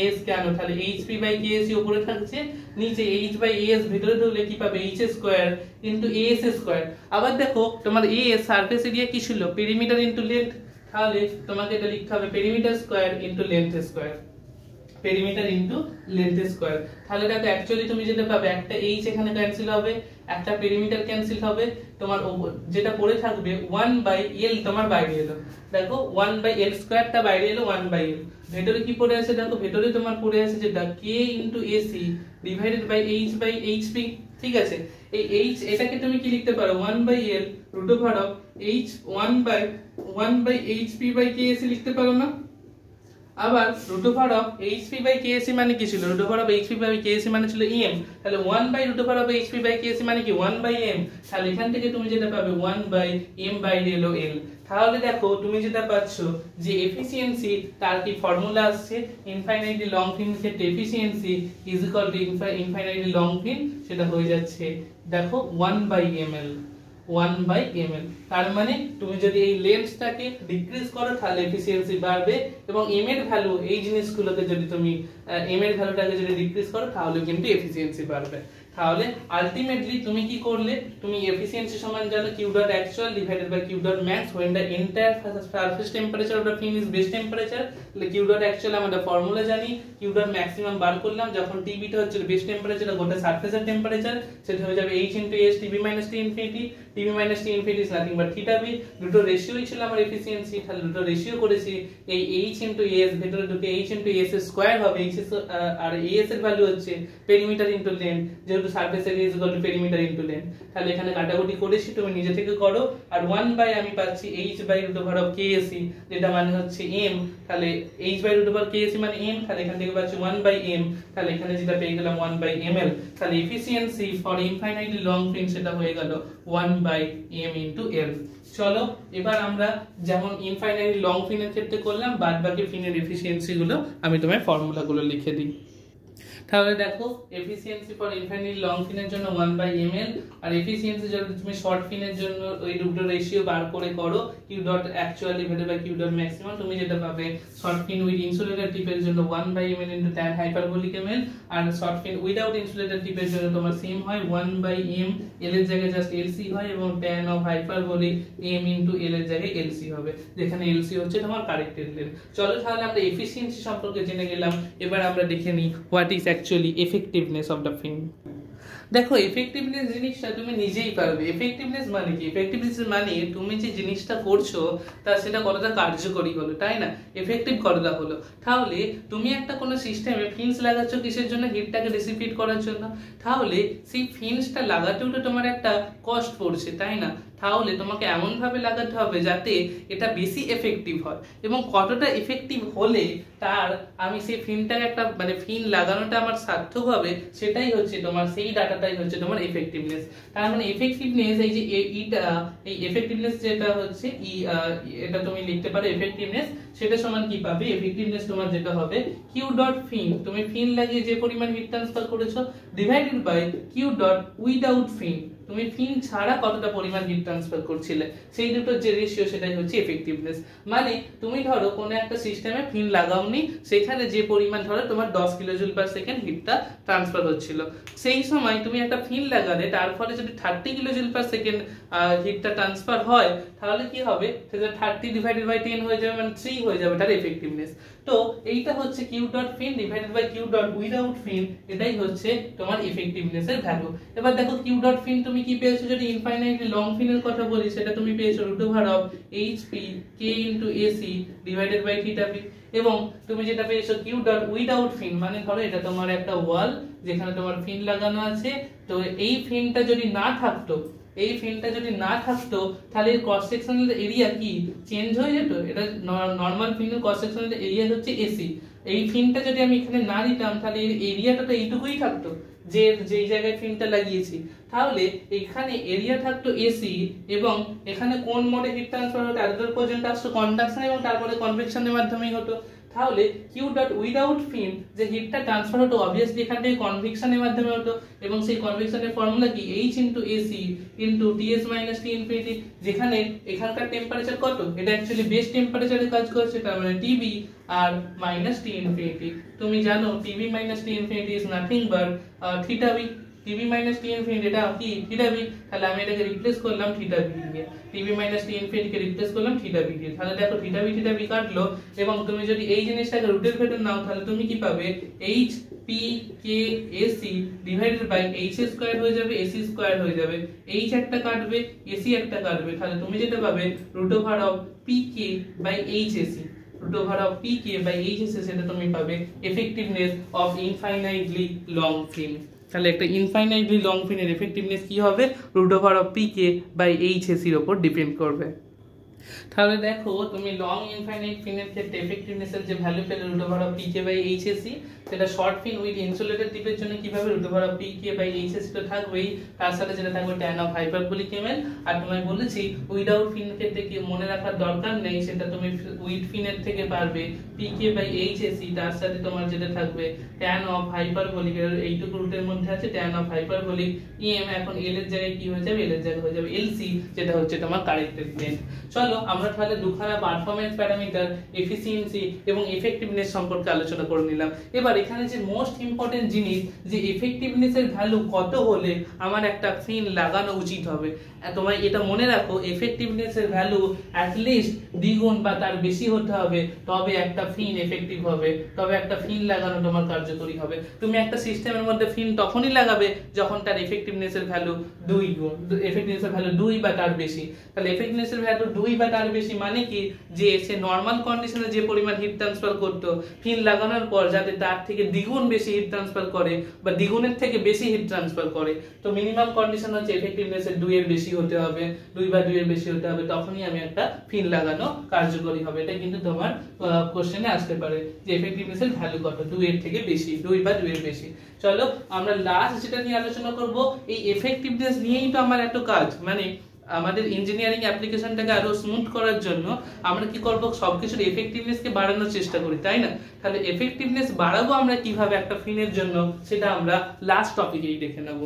as কে আনো, তাহলে hp বাই kc উপরে থাকছে, নিচে h বাই as ভিতরে ঢুকলে কি পাবে? h square into as square. আবার দেখো তোমার as সারফেস এরিয়া কি ছিল? Perimeter into length. তাহলে তোমাকে এটা লিখতে হবে perimeter square into length square, তাহলে দেখো অ্যাকচুয়ালি তুমি যেটা পাবে, একটা h এখানে ক্যান্সেল হবে, একটা পেরিমিটার ক্যান্সেল হবে, তোমার যেটা পড়ে থাকবে 1/l তোমার বাইরে এলো। দেখো 1/l স্কয়ারটা বাইরে এলো, 1/l ভেতরে কি পড়ে আছে? দেখো ভেতরে তোমার পড়ে আছে যেটা k into ac divided by h বাই hp। ঠিক আছে, এই h এটাকে তুমি কি লিখতে পারো? 1/l √of h 1/hp by kc লিখতে পারো না? আবার √of hp বাই kc মানে কি ছিল? √of hp বাই kc মানে ছিল m, তাহলে 1/√of hp বাই kc মানে কি? 1/m। তাহলে এখান থেকে তুমি যেটা পাবে 1/m বাইরে এলো l। তাহলে দেখো তুমি যেটা পাচ্ছ যে এফিসিয়েন্সি, তার কি ফর্মুলা আসছে? ইনফাইনাইটলি লং ফিন ক্ষেত্রে efficiency is equal to infinitely long fin, সেটা হয়ে যাচ্ছে দেখো 1/ml। তার মানে তুমি যদি এই লেন্থটাকে ডিক্রিজ করো তাহলে এফিসিয়েন্সি বাড়বে, এবং m এর ভ্যালু, এই জিনিসগুলোকে যদি তুমি m এর ভ্যালুটাকে যদি ডিক্রিজ করো তাহলে কিন্তু এফিসিয়েন্সি বাড়বে। তাহলে আলটিমেটলি তুমি কি করলে, তুমি এফিসিয়েন্সি সমান জানো Q dot actual divided by Q dot max when the entire surface temperature of the fin is base temperature। তাহলে কিউ ডট অ্যাকচুয়াল আমরা ফর্মুলা জানি, কিউ ডট ম্যাক্সিমাম বার করলাম, যখন টিবি টা হচ্ছে বেস টেম্পারেচার গোটা সারফেসের টেম্পারেচার, সেটা হয়ে যাবে h * s TB - T infinity. TB - T infinity is nothing but theta B. দুটো রেশিওই ছিল আমার এফিসিয়েন্সি, তাহলে দুটো রেশিও করেছি, এই h * s ভেতরে ঢুকে h * s স্কয়ার হবে, h আর as এর ভ্যালু হচ্ছে পেরিমিটার ইনটু লেন্থ, যেহেতু surface area is equal two perimeter into length. তাহলে এখানে কাটাকুটি করেছি, তুমি নিজে থেকে করো। আর 1 বাই আমি পাচ্ছি h/√kc, যেটা মানে হচ্ছে m। তাহলে h/√kc মানে m, তাহলে এখান থেকে পাচ্ছি 1/m, তাহলে এখানে যেটা পেয়ে গেলাম 1/ml। তাহলে efficiency for infinitely long fin সেটা হয়ে গেল 1/m * l। চলো এবার আমরা যেমন ইনফাইনাইটলি লং ফিনের ক্ষেত্রে করলাম, বাদ বাকি ফিনের এফিসিয়েন্সি গুলো আমি তোমায় ফর্মুলাগুলো লিখে দিই। তাহলে দেখো এফিসিয়েন্সি ফর ইনফাইনাইটলি লং ফিনের জন্য 1/ml, আর এফিসিয়েন্সি যদি তুমি শর্ট ফিনের জন্য ওই দুটো রেশিও বার করে করো, Q dot actual divided by Q dot maximum, তুমি যেটা পাবে শর্ট ফিন উইথ ইনসুলেটেড টিপের জন্য 1/ml * tan হাইপারবোলিক ml, আর শর্ট ফিন উইদাউট ইনসুলেটেড টিপের জন্য তোমার সেম হয় 1/m, l এর জায়গায় জাস্ট lc হয়, এবং tan of hyperbolic m * l এর জায়গায় lc হবে, যেখানে lc হচ্ছে তোমার কারেক্টেড লেন্থ। চলো তাহলে আমরা এফিসিয়েন্সি সম্পর্কে জেনে গেলাম, এবার আমরা দেখে নিই what is actually effectiveness of the fin। দেখো এফেক্টিভনেস জিনিসটা তুমি নিজেই পারবে। এফেক্টিভনেস মানে কি? এফেক্টিভনেস মানে তুমি যে জিনিসটা করছো তা সেটা কতটা কার্যকরী হলো, তাই না? এফেক্টিভ কতটা হলো। তাহলে তুমি একটা কোনো সিস্টেমে ফিন্স লাগাচ্ছ কিসের জন্য? হিটটাকে ডিসিপেট করার জন্য। তাহলে সেই ফিন্সটা লাগাতেও তো তোমার একটা কস্ট পড়ছে, তাই না? তাহলে তোমাকে এমন ভাবে লাগাতে হবে যাতে এটা বেশি এফেক্টিভ হয়, এবং কতটা এফেক্টিভ হলে তার আমি সেই ফিনটাকে একটা মানে ফিন লাগানোটা আমার সার্থক হবে, সেটাই হচ্ছে তোমার, সেই ডাটাটাই হচ্ছে তোমার এফেক্টিভনেস। তার মানে এফেক্টিভনেস এই যে এই এফেক্টিভনেস যেটা হচ্ছে এটা তুমি লিখতে পারো এফেক্টিভনেস, সেটা সমান কি পাবে? এফেক্টিভনেস তোমার যেটা হবে কিউ ডট ফিন, তুমি ফিন লাগিয়ে যে পরিমাণ হিট ট্রান্সফার করেছো, divided by Q dot without fin, তুমি ফিন ছাড়া কতটা পরিমাণ হিট ট্রান্সফার করছিলে, সেই দুটো যে রেশিও সেটাই হচ্ছে এফেক্টিভনেস। মানে তুমি ধরো কোনো একটা সিস্টেমে ফিন লাগাওনি, সেখানে যে পরিমাণ ধরো তোমার 10 কিলোজুল পার সেকেন্ড হিটটা ট্রান্সফার হচ্ছিল, সেই সময় তুমি একটা ফিন লাগালে তার ফলে যদি 30 কিলোজুল পার সেকেন্ড হিটটা ট্রান্সফার হয়, তাহলে কি হবে? সেটা 30 ডিভাইডেড বাই 10 হয়ে যাবে, মানে 3 হয়ে যাবে তার এফেক্টিভনেস। তো এইটা হচ্ছে Q dot fin divided by Q dot without fin, এটাই হচ্ছে তোমার এফেক্টিভনেস এর ভ্যালু। এবার দেখো কিউ ডট ফিন তুমি কি পেয়েছো? যদি ইনফাইনাইটলি লং ফিনের কথা বলি, সেটা তুমি পেয়েছো √hp k * ac divided by theta P. এবং তুমি যেটা পেয়েছো কিউ ডট উইদাউট ফিন, মানে ধরো এটা তোমার একটা ওয়াল যেখানে তোমার ফিন লাগানো আছে, তো এই ফিনটা যদি না থাকতো, এই ফিনটা যদি না থাকতো তাহলে এর ক্রস সেকশনাল এরিয়া কি চেঞ্জ হয়ে যেত? এটা নরমাল ফিনের ক্রস সেকশনাল এরিয়া হচ্ছে এসি, এই ফিনটা যদি আমি এখানে না দিতাম তাহলে এর এরিয়াটা তো এইটুকুই থাকতো, যে যেই জায়গায় ফিনটা লাগিয়েছি। তাহলে এখানে এরিয়া থাকতো এসি, এবং এখানে কোন মোডে হিট ট্রান্সফার হতো? এতদূর পর্যন্ত আসতো কন্ডাকশন এবং তারপরে কনভেকশনের মাধ্যমেই হতো। তাহলে কিউ ডট উইদাউট ফিন যে হিটটা ট্রান্সফার হতো, অবভিয়াসলি এখান থেকে কনভেকশনের মাধ্যমে হতো, এবং সেই কনভেকশনের ফর্মুলা কি? h * ac * Ts - T infinity, যেখানে এখানকার টেম্পারেচার কত? এটা অ্যাকচুয়ালি বেস টেম্পারেচারে কাজ করছে, তার মানে TB আর -T ইনফিনিটি। তুমি জানো TB - T infinity is nothing but theta B. TB - T infinity এটা কি? Theta B. তাহলে আমি এটাকে রিপ্লেস করলাম থিটা বি দিয়ে, TB - T ইনফিনিটি কে রিপ্লেস করলাম থিটা বি দিয়ে। তাহলে দেখো থিটা বি কাটলো, এবং তুমি যদি এই জিনিসটাকে রুটের ভেতর নাও, তাহলে তুমি কি পাবে? hp k ac divided by h square হয়ে যাবে, ac স্কয়ার হয়ে যাবে, h একটা কাটবে, ac একটা কাটবে, তাহলে তুমি যেটা পাবে √pk by hac, √pk by hc, সেটা তুমি পাবে effectiveness of infinitely long fin. তাহলে একটা ইনফাইনাইটলি লং ফিনের এফেক্টিভনেস কি হবে? √pk বাই hc এর উপর ডিপেন্ড করবে। তাহলে দেখো তুমি লং ইনফাইনাইট ফিনের ক্ষেত্রে এফেক্টিভনেসের যে ভ্যালু পেলে √pk বাই hc, সেটা শর্ট ফিন উইথ ইনসুলেটেড টিপের জন্য কিভাবে? √pk বাই hc তো থাকবেই, তার সাথে যেটা থাকবে tan অফ হাইপারবোলিক ml। আর তোমায় বলেছি উইদাউট ফিন ক্ষেত্রে কি মনে রাখার দরকার নেই, সেটা তুমি উইথ ফিনের থেকে পারবে pk বাই hc, তার সাথে তোমার যেটা থাকবে tan অফ হাইপারবোলিক, এইটুকু রুটের মধ্যে আছে tan অফ হাইপারবোলিক em, এখন l এর জায়গায় কি হয়ে যাবে? l এর জায়গায় হয়ে যাবে lc, যেটা হচ্ছে তোমার কারেক্টেড লেন্থ। চলো চলো আমরা তাহলে দুখানা পারফরম্যান্স প্যারামিটার, এফিসিয়েন্সি এবং এফেক্টিভনেস সম্পর্কে আলোচনা করে নিলাম। এবার এখানে যে মোস্ট ইম্পর্টেন্ট জিনিস, যে এফেক্টিভনেসের ভ্যালু কত হলে আমার একটা ফিন লাগানো উচিত হবে। তোমায় এটা মনে রাখো, এফেক্টিভনেসের ভ্যালু অ্যাটলিস্ট দ্বিগুণ বা তার বেশি হতে হবে, তবে একটা ফিন এফেক্টিভ হবে, তবে একটা ফিন লাগানো তোমার কার্যকরী হবে। তুমি একটা সিস্টেমের মধ্যে ফিন তখনই লাগাবে যখন তার এফেক্টিভনেসের ভ্যালু 2 গুণ, এফেক্টিভনেসের ভ্যালু 2 বা তার বেশি। তাহলে এফেক্টিভনেসের ভ্যালু 2 বা তার বেশি মানে কি, যে সে নরমাল কন্ডিশনে যে পরিমাণ হিট ট্রান্সফার করতো, ফিন লাগানোর পর যাতে তার থেকে দ্বিগুণ বেশি হিট ট্রান্সফার করে বা দ্বিগুণের থেকে বেশি হিট ট্রান্সফার করে। তো মিনিমাম কন্ডিশন হচ্ছে এফেক্টিভনেসের 2 এর বেশি হতে হবে, 2 বা 2 এর বেশি হতে হবে, তখনই আমি একটা ফিন লাগানো কার্যকরী হবে। এটা কিন্তু তোমার কোশ্চেনে আসতে পারে যে এফেক্টিভনেসের ভ্যালু কত, 2 এর থেকে বেশি, 2 বা 2 এর বেশি। চলো আমরা লাস্ট যেটা নিয়ে আলোচনা করব, এই এফেক্টিভনেস নিয়েই তো আমার এত কাজ। মানে আমাদের ইঞ্জিনিয়ারিং অ্যাপ্লিকেশনটাকে আরো স্মুথ করার জন্য আমরা কি করব, সবকিছুর এফেক্টিভনেসকে বাড়ানোর চেষ্টা করি, তাই না? তাহলে এফেক্টিভনেস বাড়াবো আমরা কিভাবে একটা ফিনের জন্য, সেটা আমরা লাস্ট টপিকেই দেখে নেব।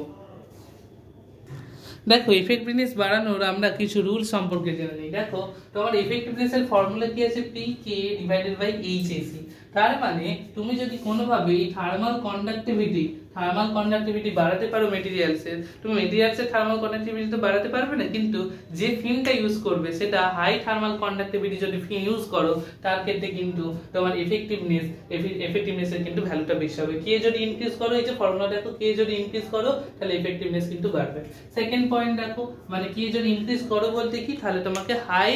দেখো, এফেক্টিভনেস বাড়ানোর আমরা কিছু রুল সম্পর্কে জেনে নিই। দেখো, তোমার এফেক্টিভনেসের ফর্মুলা কি আছে, PK ডিভাইডেড বাই HAC। তার মানে তুমি যদি কোনোভাবে থার্মাল কন্ডাক্টিভিটি বাড়াতে পারো মেটেরিয়ালসের, তুমি মেটেরিয়ালসের থার্মাল কন্ডাক্টিভিটি তো বাড়াতে পারবে না, কিন্তু যে ফিনটা ইউজ করবে সেটা হাই থার্মাল কন্ডাক্টিভিটি যদি ফিন ইউজ করো, তার ক্ষেত্রে কিন্তু তোমার এফেক্টিভনেসের কিন্তু ভ্যালুটা বেশি হবে। কে যদি ইনক্রিজ করো, এই যে ফর্মুলা দেখো, কে যদি ইনক্রিজ করো তাহলে এফেক্টিভনেস কিন্তু বাড়বে। সেকেন্ড পয়েন্ট দেখো, মানে কে যদি ইনক্রিজ করো বলতে কি, তাহলে তোমাকে হাই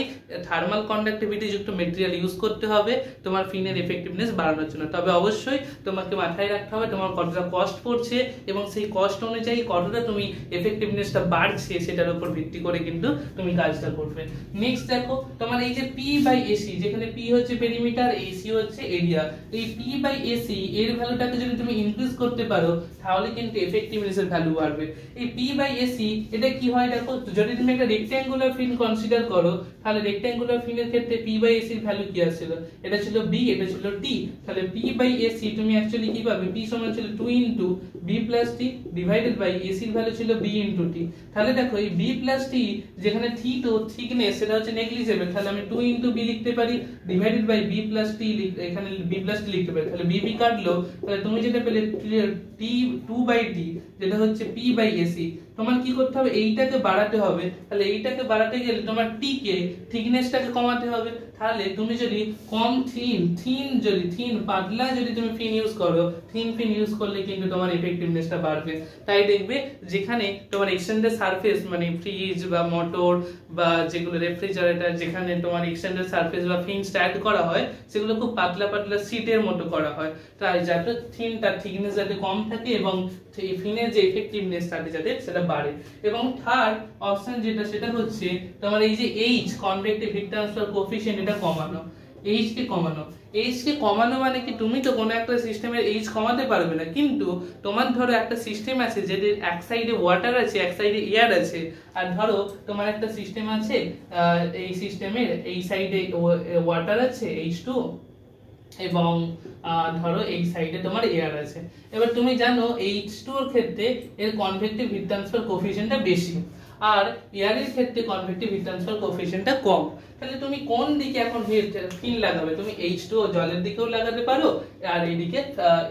থার্মাল কন্ডাক্টিভিটি যুক্ত মেটেরিয়াল ইউজ করতে হবে তোমার ফিনের এফেক্টিভনেস বাড়ানোর জন্য। তবে অবশ্যই তোমাকে মাথায় রাখতে হবে তোমার কতটা কস্ট পড়ছে এবং সেই কস্ট অনুযায়ী কতটা তুমি এফেক্টিভনেসটা বাড়ছে সেটার উপর ভিত্তি করে কিন্তু তুমি কাজটা করবে। নেক্সট দেখো, তোমার এই যে P/AC, যেখানে P হচ্ছে পেরিমিটার, AC হচ্ছে এরিয়া, এই P/AC এর ভ্যালুটাকে যদি তুমি ইনক্রিজ করতে পারো তাহলে কিন্তু এফেক্টিভনেসের ভ্যালু বাড়বে। এই P/AC এটা কি হয় দেখো, যদি তুমি একটা রেক্ট্যাঙ্গুলার ফিন কনসিডার করো, তাহলে রেক্ট্যাঙ্গুলার ফিনের ক্ষেত্রে P/AC এর ভ্যালু কি আসছিল, এটা ছিল B, এটা ছিল T। তাহলে P/AC তুমি অ্যাকচুয়ালি কি পাবে, P সমান ছিল 2 into B plus T divided by AC এর ভ্যালু ছিল B ইনটু T। তাহলে দেখো এই B প্লাস T যেখানে থিকনেস সেটা হচ্ছে নেগলিজেবল, তাহলে আমি 2 ইনটু B লিখতে পারি divided by B plus T, এখানে B প্লাস T লিখতে পারি। তাহলে B কাটলো, তাহলে তুমি যেটা পেলে T 2/T, যেটা হচ্ছে P/AC। তোমার কি করতে হবে, এইটাকে বাড়াতে হবে। তাহলে এইটাকে বাড়াতে গেলে তোমার T কে, থিকনেসটাকে কমাতে হবে। তাহলে তুমি যদি কম পাতলা যদি তুমি ফিন ইউজ করো, থিন ফিন ইউজ করলে কিন্তু তোমার এফেক্টিভনেসটা বাড়বে। তাই দেখবে যেখানে তোমার এক্সটেন্ডেড সারফেস, মানে ফ্রিজ বা মোটর বা যেগুলো রেফ্রিজারেটর, যেখানে তোমার এক্সটেন্ডেড সারফেস বা ফিন স্ট্যান্ড করা হয়, সেগুলো খুব পাতলা পাতলা সিটের মতো করা হয়, তাই যাতে থিকনেস যাতে কম থাকে এবং ফিনের যে এফেক্টিভনেস থাকে যাতে সেটা বাড়ে। এবং থার্ড অপশন যেটা, সেটা হচ্ছে তোমার এই যে H convective heat transfer coefficient, এটা কমানো। H কে কমানো মানে কি, তুমি তো কোনো একটা সিস্টেমের H কমাতে পারবে না, কিন্তু তোমার ধরো একটা সিস্টেম আছে যেটা এক সাইডে ওয়াটার আছে, এক সাইডে এয়ার আছে, আর ধরো তোমার একটা সিস্টেম আছে, এই সিস্টেমের এই সাইডে ওয়াটার আছে H2 এবং ধরো এই সাইডে তোমার এয়ার আছে। এবার তুমি জানো H2 এর ক্ষেত্রে এর কনভেক্টিভ হিট ট্রান্সফার কোএফিশিয়েন্টটা বেশি, আর এয়ারের ক্ষেত্রে কনভেক্টিভ হিট ট্রান্সফার কোএফিশিয়েন্টটা কম। তাহলে তুমি কোন দিকে এখন ফিন লাগাবে, তুমি H2 জলের দিকেও লাগাতে পারো আর এইদিকে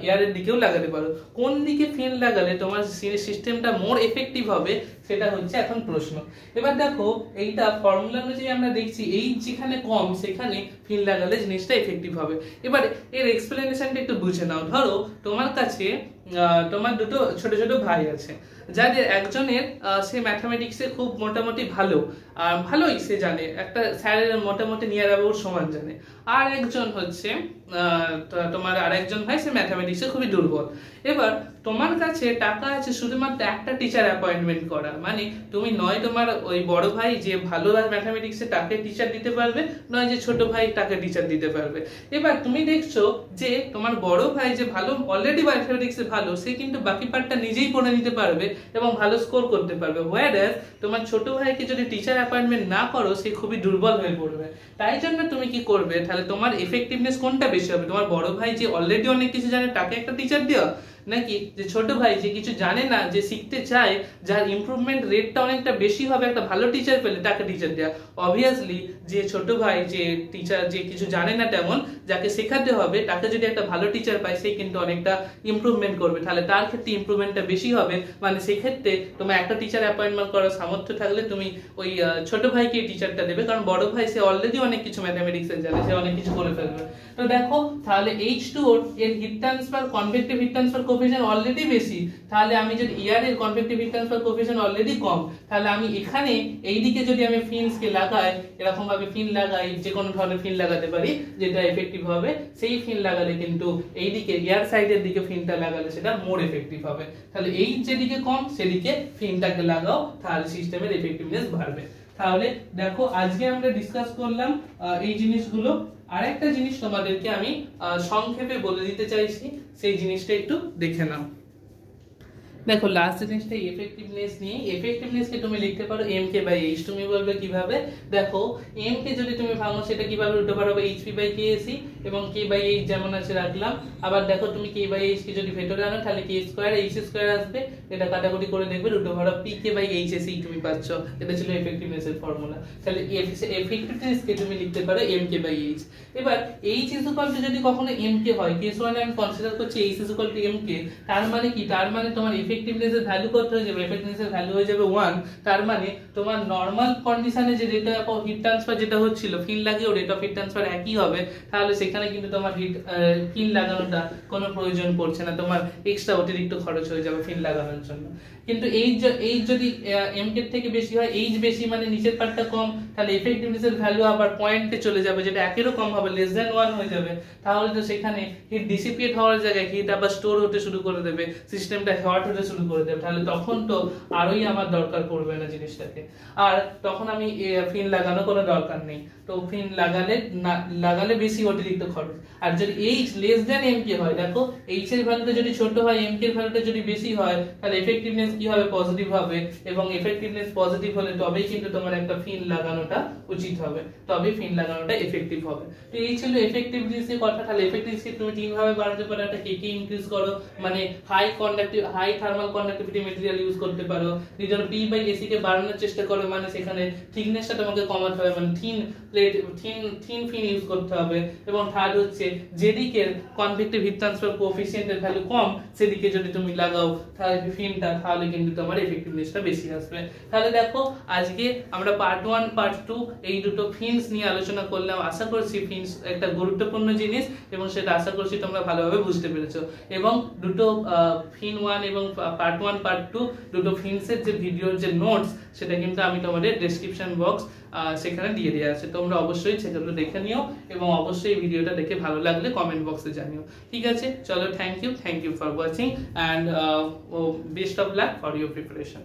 এয়ারের দিকেও লাগাতে পারো। কোন দিকে ফিন লাগালে তোমার সিস্টেমটা মোর এফেক্টিভ হবে সেটা হচ্ছে এখন প্রশ্ন। এবার দেখো, এইটা ফর্মুলা অনুযায়ী আমরা দেখছি H যেখানে কম সেখানে ফিন লাগালে জিনিসটা এফেক্টিভ হবে। এবার এর এক্সপ্লেনেশনটা একটু বুঝে নাও। ধরো তোমার কাছে তোমার দুটো ছোট ছোট ভাই আছে, যাদের একজনের সে ম্যাথমেটিক্সে খুব মোটামুটি ভালোই সে জানে, একটা স্যারের মোটামুটি নিয়ার অ্যাবাউট সমান জানে, আর একজন হচ্ছে তোমার আরেকজন ভাই সে ম্যাথমেটিক্সে খুবই দুর্বল। এবার তোমার কাছে টাকা আছে শুধুমাত্র একটা টিচার অ্যাপয়েন্টমেন্ট করা, মানে তুমি নয় তোমার ওই বড় ভাই যে ভালো ম্যাথমেটিক্সে তাকে টিচার দিতে পারবে, নয় যে ছোট ভাই তাকে টিচার দিতে পারবে। এবার তুমি দেখছো যে তোমার বড় ভাই যে ভালো, অলরেডি ম্যাথমেটিক্সে ভালো, সে কিন্তু বাকি পার্টটা নিজেই পড়ে নিতে পারবে এবং ভালো স্কোর করতে পারবে, হোয়ারএজ তোমার ছোট ভাইকে যদি টিচার অ্যাপয়েন্টমেন্ট না করো সে খুবই দুর্বল হয়ে পড়বে। তাই জন্য তুমি কি করবে, তাহলে তোমার এফেক্টিভনেস কোনটা বেশি হবে, তোমার বড় ভাই যে অলরেডি অনেক কিছু জানে তাকে একটা টিচার দেওয়া, নাকি যে ছোট ভাই যে কিছু জানে না, যে শিখতে চায়, যার ইমপ্রুভমেন্ট রেটটা অনেকটা বেশি হবে একটা ভালো টিচার পেলে, তাকে টিচার দেওয়া। অবভিয়াসলি যে ছোট ভাই যে টিচার যে কিছু জানে না তেমন, যাকে শেখাতে হবে, তাকে যদি একটা ভালো টিচার পায় সে কিন্তু অনেকটা ইমপ্রুভমেন্ট করবে, তাহলে তার ক্ষেত্রে ইমপ্রুভমেন্টটা বেশি হবে। মানে সেক্ষেত্রে তোমার একটা টিচার অ্যাপয়েন্টমেন্ট করার সামর্থ্য থাকলে তুমি ওই ছোট ভাইকে টিচারটা দেবে, কারণ বড় ভাই সে অলরেডি অনেক কিছু ম্যাথামেটিক্সে জানে, সে অনেক কিছু করে ফেলবে। তো দেখো তাহলে H2O এর heat transfer convective heat transfer coefficient already বেশি, তাহলে আমি যদি এর convective heat transfer coefficient already কম, তাহলে আমি এখানে এইদিকে যদি আমি ফিনসকে লাগাই, এরকম ভাবে ফিন লাগাই, যে কোনো ধরনের ফিন লাগাতে পারি যেটা এফেক্টিভ হবে, সেই ফিন লাগালে কিন্তু এইদিকে এয়ার সাইডের দিকে ফিনটা লাগালে সেটা মোর এফেক্টিভ হবে। তাহলে এই যেদিকে কম সেদিকে ফিনটাকে লাগাও, তাহলে সিস্টেমের এফেক্টিভনেস বাড়বে। তাহলে দেখো আজকে আমরা ডিসকাস করলাম এই জিনিসগুলো। আরেকটা জিনিস তোমাদেরকে আমি সংক্ষেপে বলে দিতে চাইছি, সেই জিনিসটা একটু দেখে নাও। দেখো লাস্ট জিনিসটা এফেক্টিভনেস নিয়ে, এফেক্টিভনেসকে তুমি লিখতে পারো mk/h। তুমি বলবে কিভাবে? দেখো m কে যদি তুমি ভাঙো সেটা কিভাবে লিখতে পারো? hp/ksc এবং k/h যেমন আছে রাখলাম। আবার দেখো তুমি k/h কে যদি ভেতরে আনো তাহলে k² h² আসবে, এটা কাটাকুটি করে দেখবে pk/hsc তুমি পাচ্ছ। এটা ছিল এফেক্টিভনেসের ফর্মুলা। তাহলে এফেক্টিভনেসকে তুমি লিখতে পারো mk/h। এবার h যদি কখনো mk হয়, কেস 1 আমি কনসিডার করছি h mk, তার মানে কি? তার মানে তোমার এফেক্টিভনেসের ভ্যালু কত হয়ে যাবে? এফেক্টিভনেসের ভ্যালু হয়ে যাবে 1। তার মানে তোমার নরমাল কন্ডিশনে যে রেট অফ হিট ট্রান্সফার যেটা হচ্ছিল, ফিন লাগিয়েও রেট অফ হিট ট্রান্সফার একই হবে, তাহলে সেখানে কিন্তু তোমার ফিন লাগানোটা কোনো প্রয়োজন পড়ছে না, তোমার এক্সট্রা অতিরিক্ত খরচ হয়ে যাবে ফিন লাগানোর জন্য। কিন্তু এই যদি mk এর থেকে বেশি হয়, h বেশি মানে নিচের পার্টটা কম, তাহলে এফেক্টিভনেসের ভ্যালু আবার পয়েন্টে চলে যাবে, যেটা একেরও কম হবে, লেস দ্যান 1 হয়ে যাবে। তাহলে তো সেখানে হিট ডিসিপিয়েট হওয়ার জায়গায় হিট আবার স্টোর হতে শুরু করে দেবে, সিস্টেমটা হট হতে শুরু করে দেবে, তাহলে তখন তো আরোই আমার দরকার পড়বে না জিনিসটাকে, আর তখন আমি ফিন লাগানো কোনো দরকার নেই। তো ফিন লাগালে বেশি অতিরিক্ত খরচ। আর যদি h লেস দ্যান mk হয়, দেখো h এর ভ্যালুটা যদি ছোট হয়, mk এর ভ্যালুটা যদি বেশি হয়, তাহলে এফেক্টিভনেস কি হবে? পজিটিভ হবে, এবং এফেক্টিভনেস পজিটিভ হলে তবেই কিন্তু তোমার একটা ফিন লাগানোটা উচিত হবে, তবে ফিন লাগানোটা এফেক্টিভ হবে। তো এই ছিল এফেক্টিভনেস এর কথা। তাহলে এফেক্টিভনেসকে তুমি তিন ভাবে বাড়াতে পারো। একটা কে ইনক্রিজ করো, মানে high thermal conductivity material use করতে পারো। দ্বিতীয় p/ac কে বাড়ানোর চেষ্টা করো, মানে সেখানে থিকনেসটা তোমাকে কমাতে হবে, মানে থিন ফিন ইউজ করতে হবে। এবং থার্ড হচ্ছে যেদিকে কনভেক্টিভ হিট ট্রান্সফার কোএফিশিয়েন্টের ভ্যালু কম সেদিকে যদি তুমি লাগাও তাহলে ফিনটা, তাহলে কিন্তু তোমার এফেক্টিভনেসটা বেশি আসবে। তাহলে দেখো আজকে আমরা পার্ট 1 পার্ট 2 এই দুটো ফিনস নিয়ে আলোচনা করলাম। আশা করছি ফিনস একটা গুরুত্বপূর্ণ জিনিস, এবং সেটা আশা করছি তোমরা ভালোভাবে বুঝতে পেরেছো। এবং দুটো ফিন 1 এবং পার্ট 1 পার্ট 2 দুটো ফিনসের যে ভিডিওর যে নোটস, সেটা কিন্তু আমি তোমাদের ডেসক্রিপশন বক্স সেখানে দিয়ে দেওয়া আছে, তোমরা অবশ্যই সেগুলো দেখে নিও, এবং অবশ্যই ভিডিওটা দেখে ভালো লাগলে কমেন্ট বক্সে জানিও। ঠিক আছে, চলো, thank you for watching, and best of luck for your preparation.